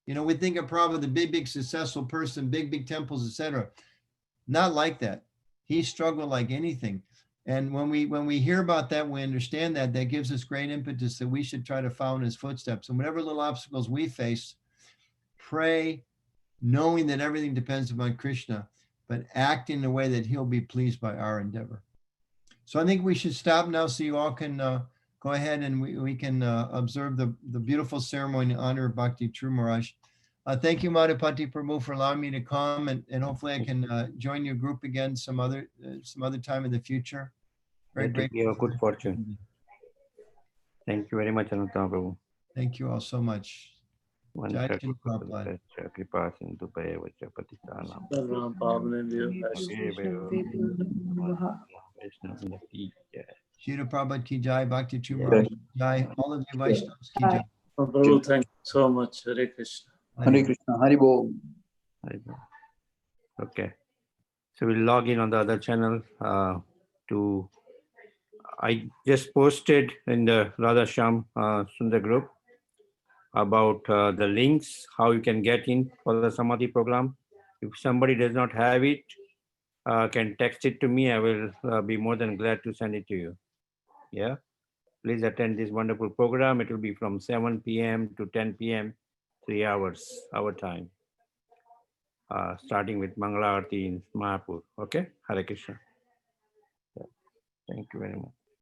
We think of probably the big successful person, big temples, etc. Not like that. He struggled like anything. And when we hear about that, we understand that gives us great impetus that we should try to follow in his footsteps. And whatever little obstacles we face, pray, knowing that everything depends upon Krishna, but act in a way that he'll be pleased by our endeavor. So I think we should stop now so you all can go ahead and we can observe the beautiful ceremony in honor of Bhakti True Maharaj. Thank you, Madhupati Prabhu, for allowing me to come, and hopefully I can join your group again some other time in the future. Very great. You have good fortune. Thank you very much, Anuttama Prabhu. Thank you all so much. Jai Shri Prabhupada. Kripa Sindhu Bhaya Vacha Patitanam. Shri Prabhupada ki jai, Bhakti True Maharaj ki jai, all of you Vaishnavas ki jai. Prabhu, thank you so much. Hare Krishna. Hare Krishna, Hari Bol. Okay, so we'll log in on the other channel I just posted in the Radha Shyam Sundar group about the links, how you can get in for the Samadhi program. If somebody does not have it, can text it to me. I will be more than glad to send it to you. Yeah, please attend this wonderful program. It will be from 7 p.m. to 10 p.m. 3 hours, our time, starting with Mangala Aarti in Mayapur. Okay, Hare Krishna. Thank you very much.